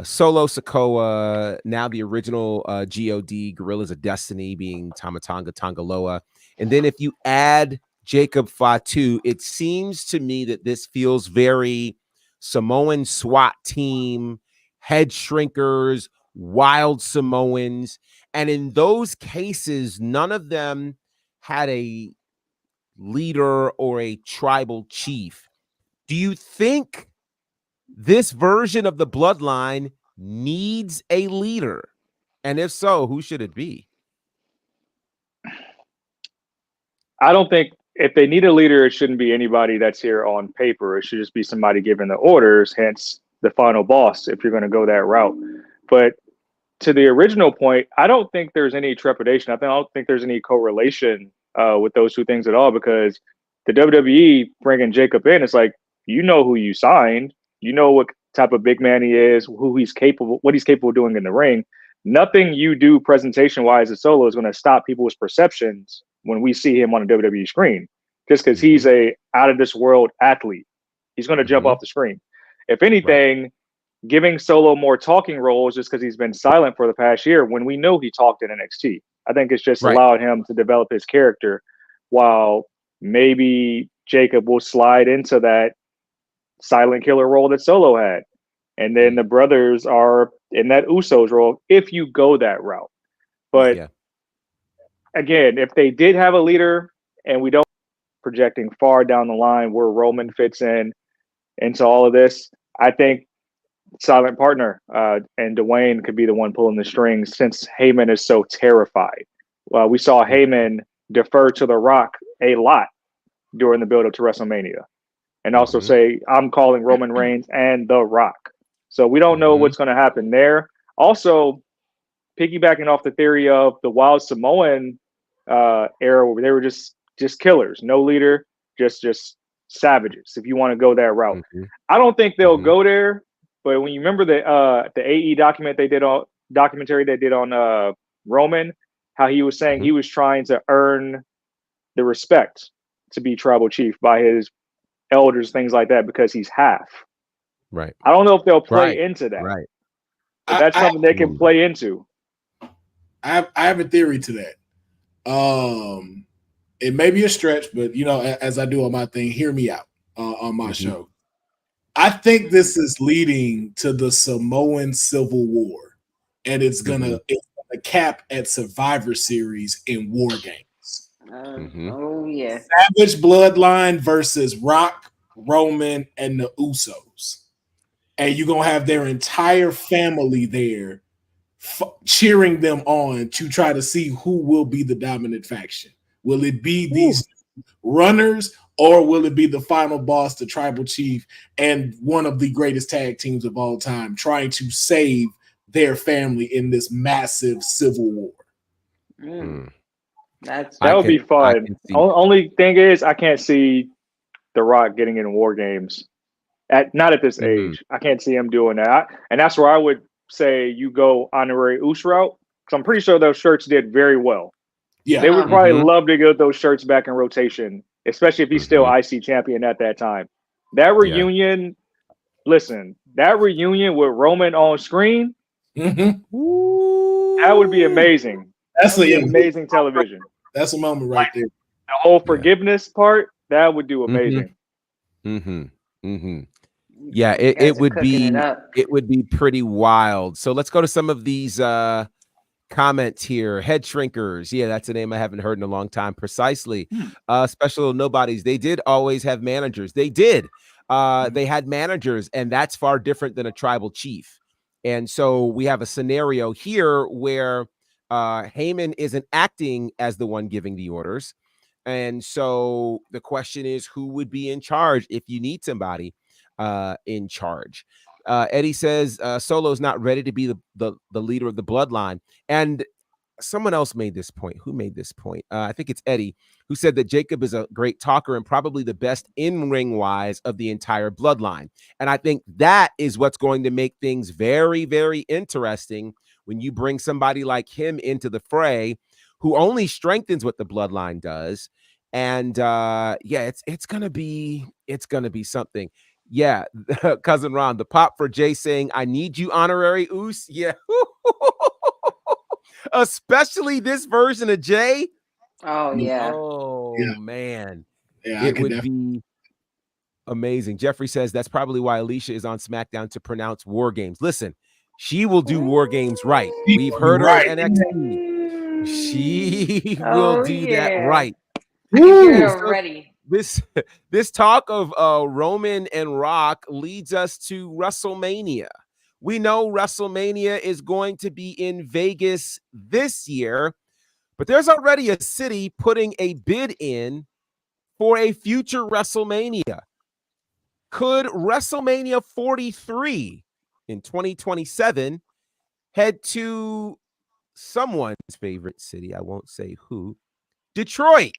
Solo Sikoa, now the original GOD, Gorillas of Destiny, being Tamatanga Tongaloa. And then if you add Jacob Fatu, it seems to me that this feels very Samoan SWAT team, head shrinkers, wild Samoans. And in those cases, none of them had a leader or a tribal chief. Do you think this version of the bloodline needs a leader? And if so, who should it be? I don't think if they need a leader, it shouldn't be anybody that's here on paper. It should just be somebody giving the orders, hence the final boss, if you're going to go that route. But to the original point, I don't think there's any trepidation. I don't think there's any correlation with those two things at all, because the WWE bringing Jacob in, it's like, who you signed, what type of big man he is, who he's capable, what he's capable of doing in the ring. Nothing you do presentation wise as Solo is going to stop people's perceptions when we see him on a WWE screen, just because he's a out of this world athlete. He's going to jump off the screen. If anything, giving Solo more talking roles just because he's been silent for the past year, when we know he talked in NXT. I think it's just allowed him to develop his character, while maybe Jacob will slide into that silent killer role that Solo had. And then the brothers are in that Usos role if you go that route. But again, if they did have a leader, and we don't projecting far down the line where Roman fits into all of this, I think silent partner and Dwayne could be the one pulling the strings, since Heyman is so terrified. We saw Heyman defer to The Rock a lot during the build-up to WrestleMania, and also say, I'm calling Roman Reigns and The Rock. So we don't know what's going to happen there. Also, piggybacking off the theory of the wild Samoan era, where they were just killers, no leader, just savages, if you want to go that route. I don't think they'll go there. But when you remember the AE documentary they did on Roman, how he was saying he was trying to earn the respect to be tribal chief by his elders, things like that, because he's half. Right. I don't know if they'll play into that. Right. But that's something they can play into. I have a theory to that. It may be a stretch, but as I do on my thing, hear me out on my show. I think this is leading to the Samoan Civil War, and it's gonna cap at Survivor Series in War Games. Oh yeah, Savage Bloodline versus Rock, Roman, and the Usos, and you're gonna have their entire family there cheering them on to try to see who will be the dominant faction. Will it be these runners, or will it be the final boss, the tribal chief, and one of the greatest tag teams of all time, trying to save their family in this massive civil war? That would be fun. Only thing is, I can't see The Rock getting in war games not at this age. I can't see him doing that, and that's where I would say you go honorary Uso route, because I'm pretty sure those shirts did very well. Yeah, they would probably love to get those shirts back in rotation, especially if he's still IC champion at that time. That reunion, listen, that reunion with Roman on screen, that would be amazing. That's amazing television. That's a moment right there. The whole forgiveness part, that would do amazing. Yeah, it would be pretty wild. So let's go to some of these comments here. Head Shrinkers. Yeah, that's a name I haven't heard in a long time. Precisely. Special Nobodies. They did always have managers. They did. They had managers, and that's far different than a tribal chief. And so we have a scenario here where Heyman isn't acting as the one giving the orders. And so the question is, who would be in charge if you need somebody in charge? Eddie says Solo's not ready to be the leader of the bloodline. And someone else made this point. Who made this point? I think it's Eddie, who said that Jacob is a great talker and probably the best in-ring wise of the entire bloodline. And I think that is what's going to make things very, very interesting when you bring somebody like him into the fray, who only strengthens what the bloodline does. And it's gonna be something. Yeah, cousin Ron, the pop for Jay saying, "I need you, honorary Oos." Yeah. Especially this version of Jay. Oh yeah. Oh yeah. Man. Yeah, it would be amazing. Jeffrey says that's probably why Alicia is on SmackDown to pronounce war games. Listen, she will do war games right. We've heard her at NXT. She will do that right. I can hear it already. This talk of Roman and Rock leads us to WrestleMania. We know WrestleMania is going to be in Vegas this year, but there's already a city putting a bid in for a future WrestleMania. Could WrestleMania 43 in 2027 head to someone's favorite city? I won't say who. Detroit.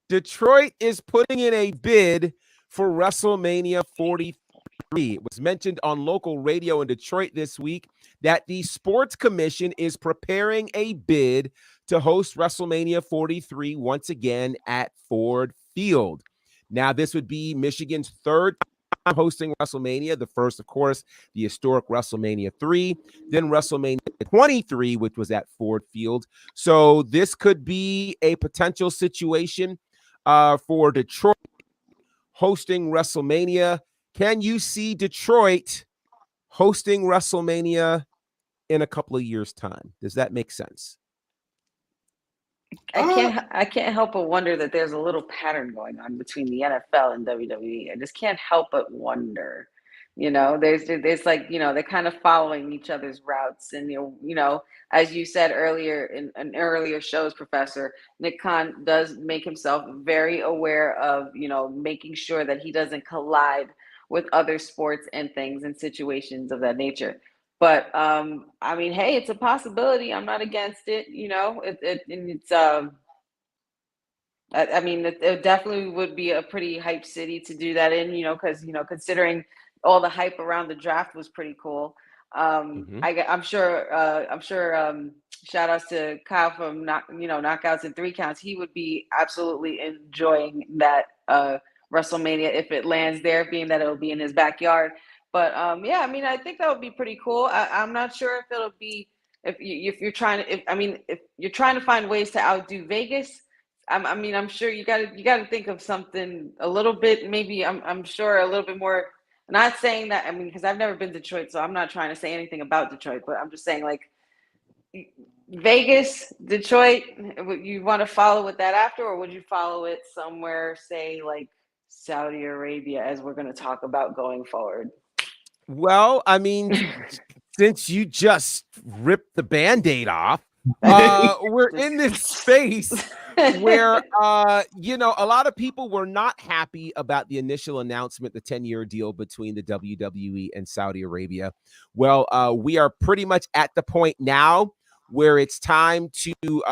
Detroit is putting in a bid for WrestleMania 43. It was mentioned on local radio in Detroit this week that the Sports Commission is preparing a bid to host WrestleMania 43 once again at Ford Field. Now, this would be Michigan's third time hosting WrestleMania. The first, of course, the historic WrestleMania 3, then WrestleMania 23, which was at Ford Field. So this could be a potential situation for Detroit hosting WrestleMania. Can you see Detroit hosting WrestleMania in a couple of years' time? Does that make sense? I can't help but wonder that there's a little pattern going on between the NFL and WWE. I just can't help but wonder. There's like, they're kind of following each other's routes. And, as you said earlier in earlier shows, Professor, Nick Khan does make himself very aware of, making sure that he doesn't collide with other sports and things and situations of that nature. But hey, it's a possibility. I'm not against it. It definitely would be a pretty hype city to do that in. Because considering all the hype around the draft was pretty cool. I'm sure. Shout outs to Kyle from Knockouts and 3 Counts. He would be absolutely enjoying that WrestleMania if it lands there, being that it'll be in his backyard. But I think that would be pretty cool. I'm not sure if it'll be if you're trying to find ways to outdo Vegas. I'm sure you got to think of something a little bit. Maybe I'm sure a little bit more. Not saying that because I've never been to Detroit, so I'm not trying to say anything about Detroit. But I'm just saying, like, Vegas, Detroit. You want to follow with that after, or would you follow it somewhere, say like Saudi Arabia, as we're going to talk about going forward? Well, since you just ripped the Band-Aid off, we're in this space where a lot of people were not happy about the initial announcement, the 10-year deal between the WWE and Saudi Arabia. Well, we are pretty much at the point now where it's time to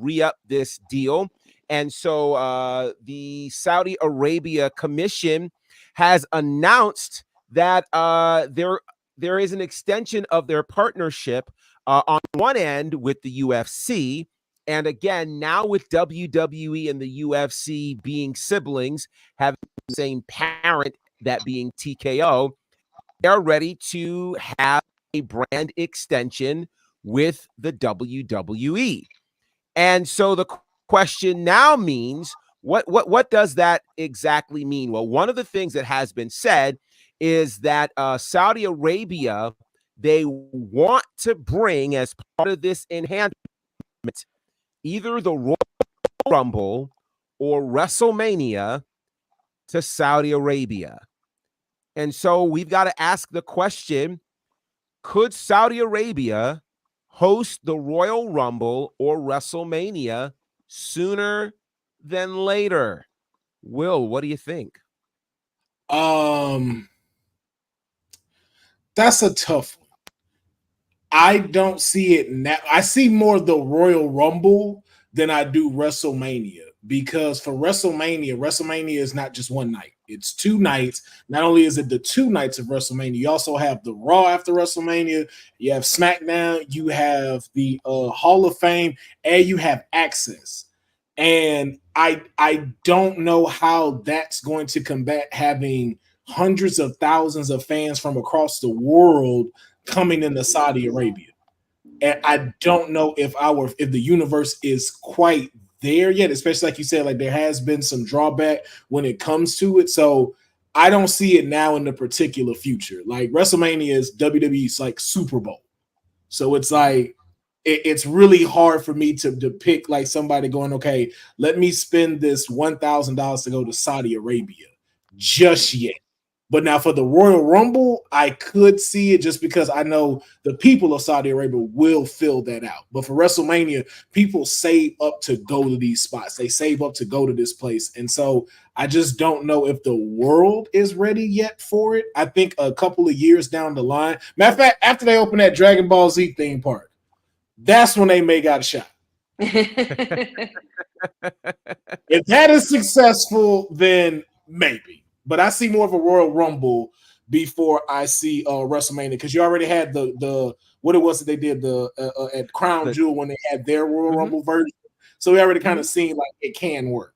re-up this deal. And so the Saudi Arabia Commission has announced that there is an extension of their partnership on one end with the UFC. And again, now with WWE and the UFC being siblings, having the same parent, that being TKO, they're ready to have a brand extension with the WWE. And so the question now means, what does that exactly mean? Well, one of the things that has been said is that Saudi Arabia, they want to bring, as part of this enhancement, either the Royal Rumble or WrestleMania to Saudi Arabia. And so we've got to ask the question, could Saudi Arabia host the Royal Rumble or WrestleMania sooner than later? Will, what do you think? That's a tough one. I don't see it now. I see more the Royal Rumble than I do WrestleMania, because for WrestleMania is not just one night. It's 2 nights. Not only is it the 2 nights of WrestleMania, you also have the Raw after WrestleMania, you have SmackDown, you have the Hall of Fame, and you have Access. And I don't know how that's going to combat having hundreds of thousands of fans from across the world coming into Saudi Arabia. And I don't know if the universe is quite there yet, especially like you said, like there has been some drawback when it comes to it. So I don't see it now in the particular future. Like WrestleMania is WWE's like Super Bowl. So it's like it's really hard for me to pick like somebody going, okay, let me spend this $1,000 to go to Saudi Arabia just yet. But now for the Royal Rumble, I could see it just because I know the people of Saudi Arabia will fill that out. But for WrestleMania, people save up to go to these spots. They save up to go to this place. And so I just don't know if the world is ready yet for it. I think a couple of years down the line, matter of fact, after they open that Dragon Ball Z theme park, that's when they may got a shot. If that is successful, then maybe. But I see more of a Royal Rumble before I see WrestleMania, because you already had the what it was that they did at Crown Jewel when they had their Royal Rumble version. So we already kind of seen like it can work.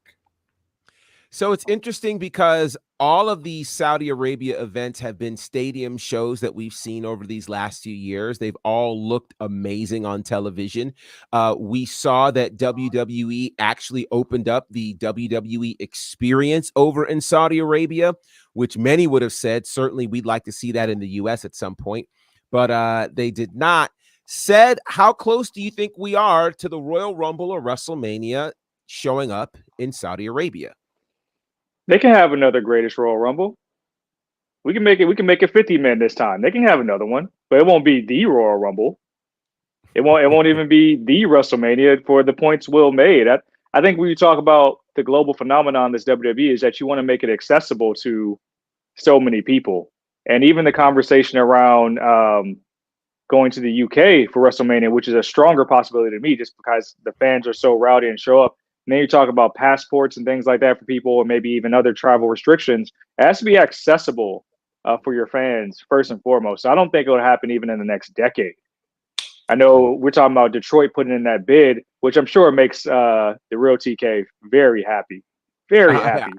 So it's interesting because all of these Saudi Arabia events have been stadium shows that we've seen over these last few years. They've all looked amazing on television. We saw that WWE actually opened up the WWE experience over in Saudi Arabia, which many would have said, certainly we'd like to see that in the US at some point, but they did not. Said, how close do you think we are to the Royal Rumble or WrestleMania showing up in Saudi Arabia? They can have another Greatest Royal Rumble. We can make it 50 men this time. They can have another one, but it won't be the Royal Rumble. It won't even be the WrestleMania for the points Will made. I think when you talk about the global phenomenon this WWE is that you want to make it accessible to so many people. And even the conversation around going to the UK for WrestleMania, which is a stronger possibility to me just because the fans are so rowdy and show up. And then you talk about passports and things like that for people, or maybe even other travel restrictions. It has to be accessible for your fans first and foremost. So I don't think it'll happen even in the next decade. I know we're talking about Detroit putting in that bid, which I'm sure makes the real TK very happy, very happy.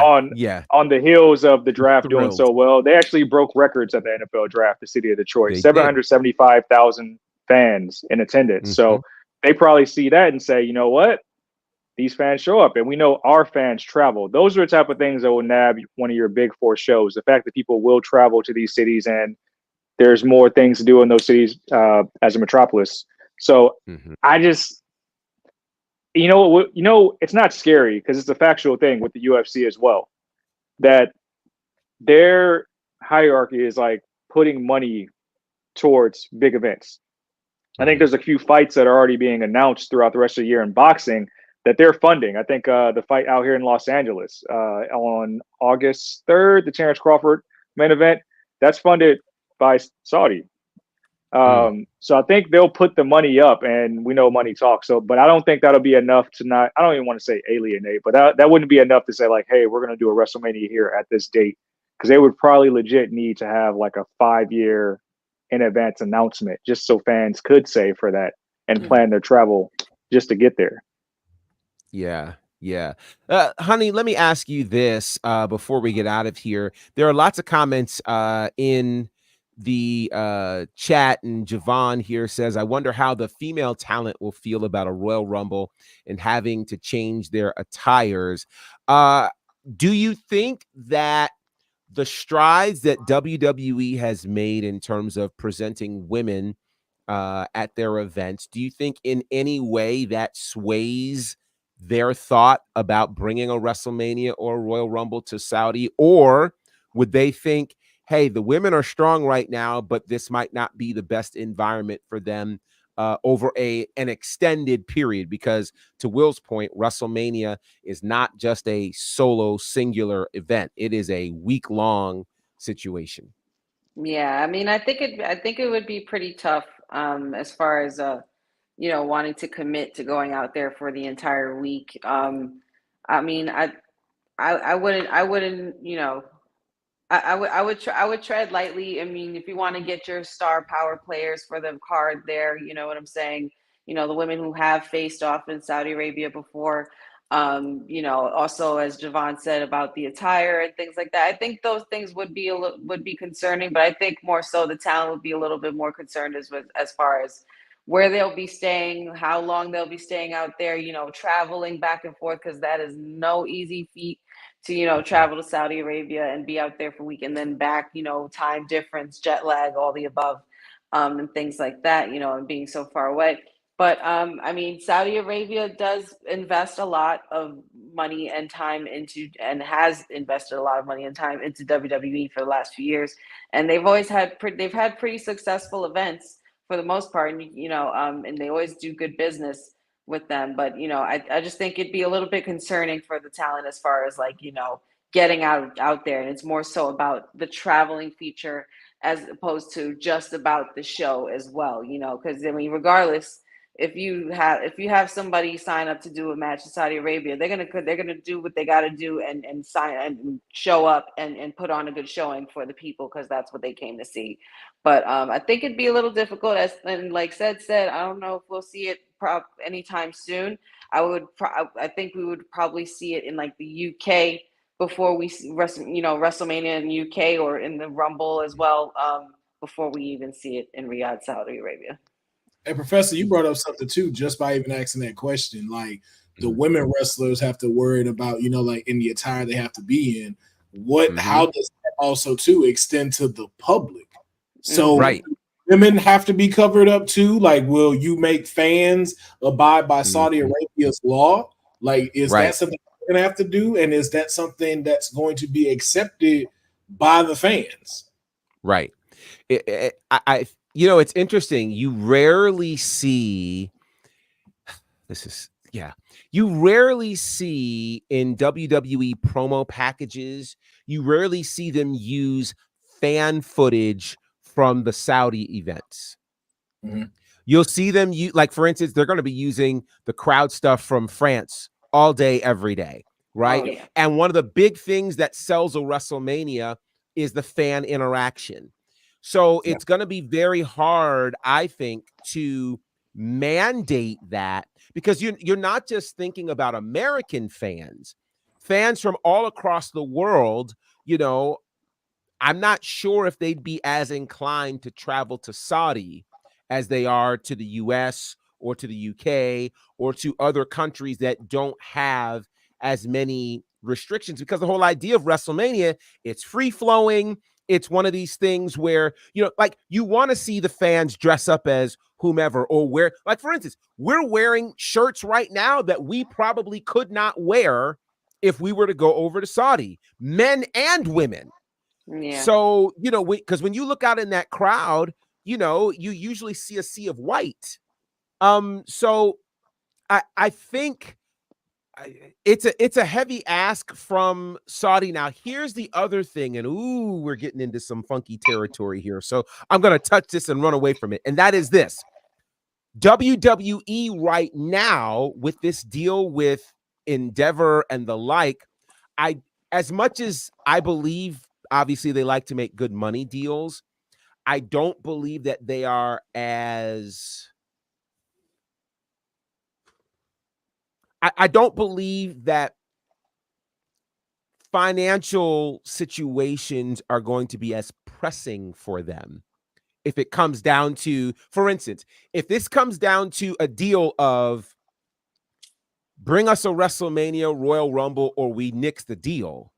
On the heels of the draft doing so well. They actually broke records at the NFL draft, the city of Detroit, 775,000 fans in attendance. So they probably see that and say, you know what? These fans show up, and we know our fans travel. Those are the type of things that will nab one of your big four shows. The fact that people will travel to these cities, and there's more things to do in those cities as a metropolis. So I just, it's not scary because it's a factual thing with the UFC as well, that their hierarchy is like putting money towards big events. I think there's a few fights that are already being announced throughout the rest of the year in boxing that they're funding. I think the fight out here in Los Angeles on August 3rd, the Terrence Crawford main event, that's funded by Saudi. So I think they'll put the money up, and we know money talks. So, but I don't think that'll be enough to not, I don't even want to say alienate, but that wouldn't be enough to say like, hey, we're going to do a WrestleMania here at this date. Because they would probably legit need to have like a 5-year in advance announcement just so fans could save for that and plan their travel just to get there. Yeah. Honey, let me ask you this before we get out of here. There are lots of comments in the chat, and Javon here says, I wonder how the female talent will feel about a Royal Rumble and having to change their attires. Do you think that the strides that WWE has made in terms of presenting women at their events, do you think in any way that sways their thought about bringing a WrestleMania or a Royal Rumble to Saudi? Or would they think, hey, the women are strong right now, but this might not be the best environment for them over an extended period? Because to Will's point, WrestleMania is not just a solo singular event. It is a week-long situation. Yeah, I mean, I think it would be pretty tough as far as wanting to commit to going out there for the entire week. I mean, I wouldn't, I would tread lightly. I mean, if you want to get your star power players for the card there, you know what I'm saying? The women who have faced off in Saudi Arabia before, also as Javon said about the attire and things like that. I think those things would be concerning, but I think more so the talent would be a little bit more concerned as far as where they'll be staying, how long they'll be staying out there, traveling back and forth, because that is no easy feat to, travel to Saudi Arabia and be out there for a week and then back, time difference, jet lag, all the above, and things like that, and being so far away. But I mean, Saudi Arabia does invest a lot of money and time into, and has invested a lot of money and time into WWE for the last few years, and they've always had pretty successful events for the most part, and they always do good business with them. But I just think it'd be a little bit concerning for the talent as far as like getting out there, and it's more so about the traveling feature as opposed to just about the show as well. Because I mean, regardless, if you have somebody sign up to do a match in Saudi Arabia, they're gonna do what they got to do and sign and show up and put on a good showing for the people, because that's what they came to see. But I think it'd be a little difficult, and like said, I don't know if we'll see it anytime soon. I think we would probably see it in like the UK before we see WrestleMania in UK, or in the Rumble as well, before we even see it in Riyadh, Saudi Arabia. Hey, Professor, you brought up something too, just by even asking that question. Like the women wrestlers have to worry about, like in the attire they have to be in. How does that also too extend to the public? So women have to be covered up too. Like, will you make fans abide by Saudi Arabia's law? Like, is that something we're gonna have to do? And is that something that's going to be accepted by the fans? Right. It's interesting. You rarely see in WWE promo packages, you rarely see them use fan footage from the Saudi events. You'll see them like, for instance, they're going to be using the crowd stuff from France all day, every day, right? Oh, yeah. And one of the big things that sells a WrestleMania is the fan interaction. So it's going to be very hard, I think, to mandate that, because you're not just thinking about American fans from all across the world. I'm not sure if they'd be as inclined to travel to Saudi as they are to the US or to the UK or to other countries that don't have as many restrictions, because the whole idea of WrestleMania, it's free flowing. It's one of these things where, like, you want to see the fans dress up as whomever, or wear, like, for instance, we're wearing shirts right now that we probably could not wear if we were to go over to Saudi, men and women. Yeah. So, because when you look out in that crowd, you usually see a sea of white. So I think it's a heavy ask from Saudi. Now, here's the other thing, and we're getting into some funky territory here. So I'm gonna touch this and run away from it, and that is this: WWE right now with this deal with Endeavor and the like. As much as I believe, obviously they like to make good money deals, I don't believe that they are as I don't believe that financial situations are going to be as pressing for them. If it comes down to, for instance, if this comes down to a deal of bring us a WrestleMania, Royal Rumble, or we nix the deal,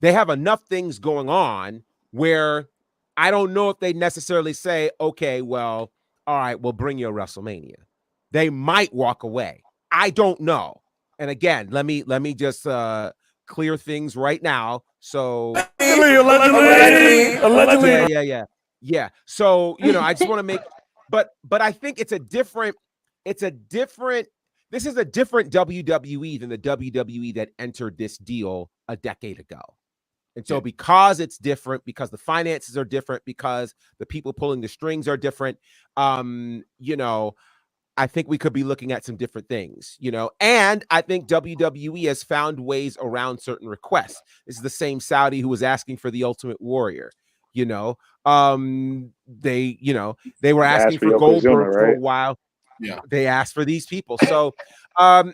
they have enough things going on where I don't know if they necessarily say, okay, well, all right, we'll bring you a WrestleMania. They might walk away. I don't know. And again, let me just clear things right now. So allegedly. Yeah. So, I just want to make, but I think this is a different WWE than the WWE that entered this deal a decade ago. And so because it's different, because the finances are different, because the people pulling the strings are different, I think we could be looking at some different things, and I think WWE has found ways around certain requests. This is the same Saudi who was asking for the Ultimate Warrior, they were asking for Goldberg for a while. Yeah. They asked for these people. So I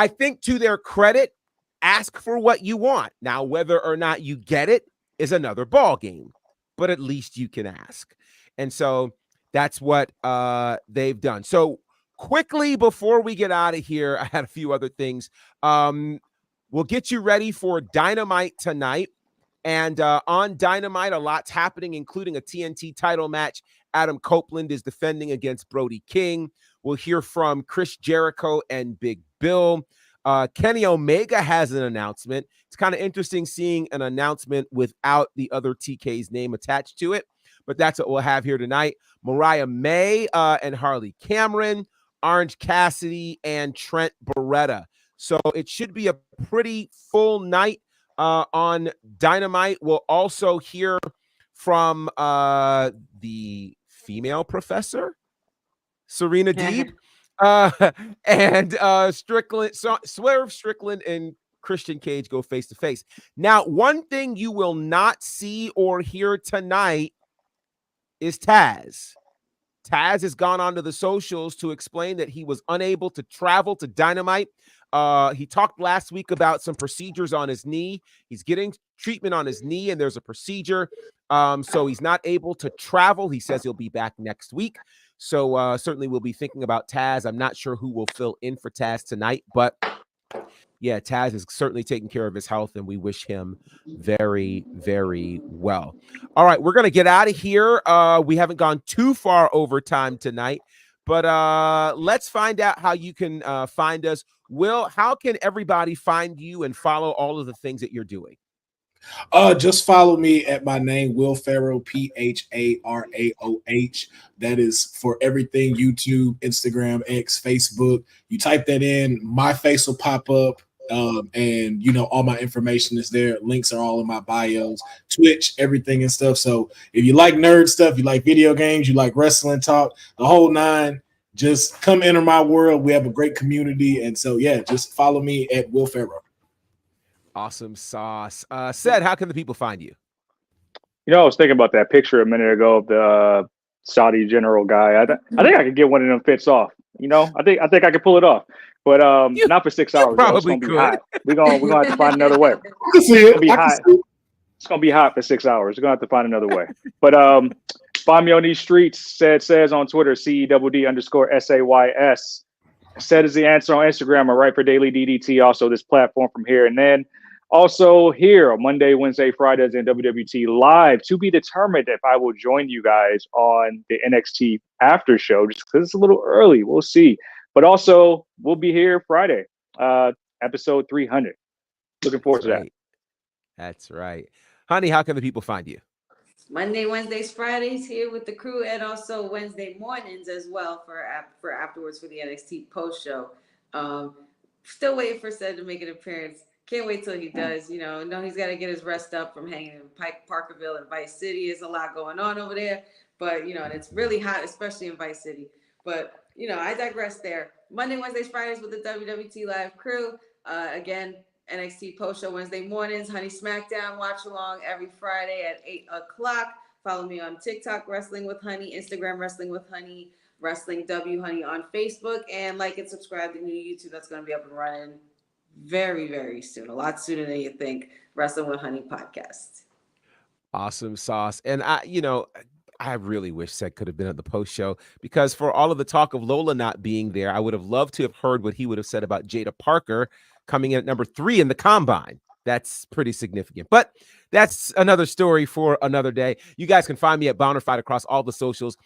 think to their credit, ask for what you want. Now, whether or not you get it is another ball game, but at least you can ask. And so that's what they've done. So quickly before we get out of here, I had a few other things. We'll get you ready for Dynamite tonight. And on Dynamite, a lot's happening, including a TNT title match. Adam Copeland is defending against Brody King. We'll hear from Chris Jericho and Big Bill. Kenny Omega has an announcement. It's kind of interesting seeing an announcement without the other TK's name attached to it, but that's what we'll have here tonight. Mariah May and Harley Cameron, Orange Cassidy, and Trent Beretta. So it should be a pretty full night on Dynamite. We'll also hear from the female professor, Serena Deeb. And Swerve Strickland and Christian Cage go face to face. Now, one thing you will not see or hear tonight is Taz. Taz has gone onto the socials to explain that he was unable to travel to Dynamite. He talked last week about some procedures on his knee. He's getting treatment on his knee, and there's a procedure. So he's not able to travel. He says he'll be back next week. So certainly we'll be thinking about Taz. I'm not sure who will fill in for Taz tonight, but yeah, Taz is certainly taking care of his health, and we wish him very, very well. All right, we're going to get out of here. We haven't gone too far over time tonight, but let's find out how you can find us. Will, how can everybody find you and follow all of the things that you're doing? Just follow me at my name, Will Pharaoh, Pharaoh. That is for everything: YouTube, Instagram, X, Facebook. You type that in, my face will pop up, and all my information is there. Links are all in my bios, Twitch, everything and stuff. So if you like nerd stuff, you like video games, you like wrestling talk, the whole nine, just come enter my world. We have a great community, and so just follow me at Will Pharaoh. Awesome sauce. Sed, how can the people find you? I was thinking about that picture a minute ago of the Saudi general guy. I think I could get one of them fits off. I think I could pull it off, but not for 6 hours. Probably it's gonna be hot. We're gonna have to find another way. It's gonna be hot. It's gonna be hot for 6 hours. We're gonna have to find another way. But find me on these streets. Says on Twitter, CEDD_SAYS. Said is the answer on Instagram. I write for Daily DDT. Also, this platform from here and then. Also here on Monday, Wednesday, Fridays, and WWT Live, to be determined if I will join you guys on the NXT after show, just because it's a little early. We'll see. But also, we'll be here Friday, episode 300. Looking forward to that. That's right. Honey, how can the people find you? Monday, Wednesdays, Fridays here with the crew, and also Wednesday mornings as well for afterwards for the NXT post show. Still waiting for Ced to make an appearance. Can't wait till he does. No, he's got to get his rest up from hanging in Parkerville and Vice City. There's a lot going on over there, but and it's really hot, especially in Vice City. But I digress there. Monday, Wednesdays, Fridays with the WWT live crew. Again, NXT post show Wednesday mornings, Honey Smackdown watch along every Friday at 8 o'clock. Follow me on TikTok, Wrestling with Honey, Instagram, Wrestling with Honey, Wrestling W Honey on Facebook, and like and subscribe to new YouTube. That's going to be up and running very, very soon. A lot sooner than you think. Wrestling with Honey podcast. Awesome sauce. And I really wish Ced could have been at the post show, because for all of the talk of Lola not being there, I would have loved to have heard what he would have said about Jada Parker coming in at number 3 in the combine. That's pretty significant, but that's another story for another day. You guys can find me at Bounderfied across all the socials.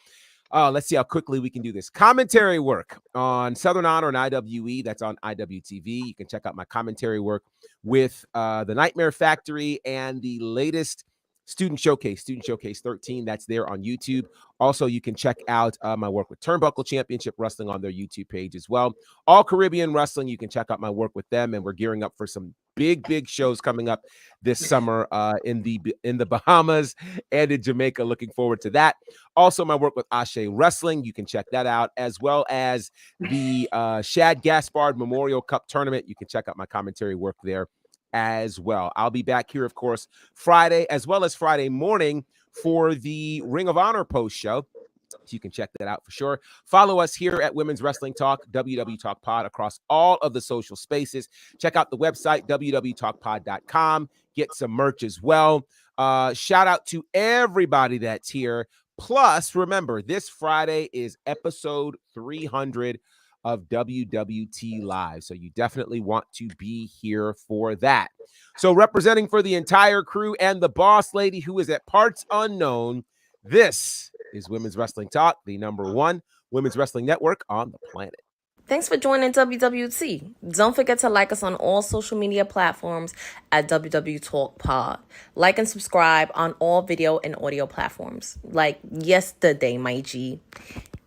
Let's see how quickly we can do this. Commentary work on Southern Honor and IWE. That's on IWTV. You can check out my commentary work with the Nightmare Factory and the latest Student Showcase 13. That's there on YouTube. Also, you can check out my work with Turnbuckle Championship Wrestling on their YouTube page as well. All Caribbean Wrestling, you can check out my work with them, and we're gearing up for some big shows coming up this summer in the Bahamas and in Jamaica. Looking forward to that. Also, my work with Ashe Wrestling, you can check that out, as well as the Shad Gaspard Memorial Cup Tournament. You can check out my commentary work there as well. I'll be back here, of course, Friday as well as Friday morning for the Ring of Honor post show. So you can check that out for sure. Follow us here at Women's Wrestling Talk, WWTalkPod, across all of the social spaces. Check out the website, www.talkpod.com. Get some merch as well. Shout out to everybody that's here. Plus, remember, this Friday is episode 300 of WWT Live. So you definitely want to be here for that. So representing for the entire crew and the boss lady who is at parts unknown, this is Women's Wrestling Talk, the #1 women's wrestling network on the planet. Thanks for joining WWT. Don't forget to like us on all social media platforms at WWTalkPod. Like and subscribe on all video and audio platforms, like yesterday, my G.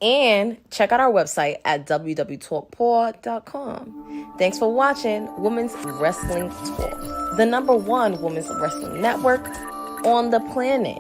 And check out our website at www.talkpod.com. Thanks for watching Women's Wrestling Talk, the #1 women's wrestling network on the planet.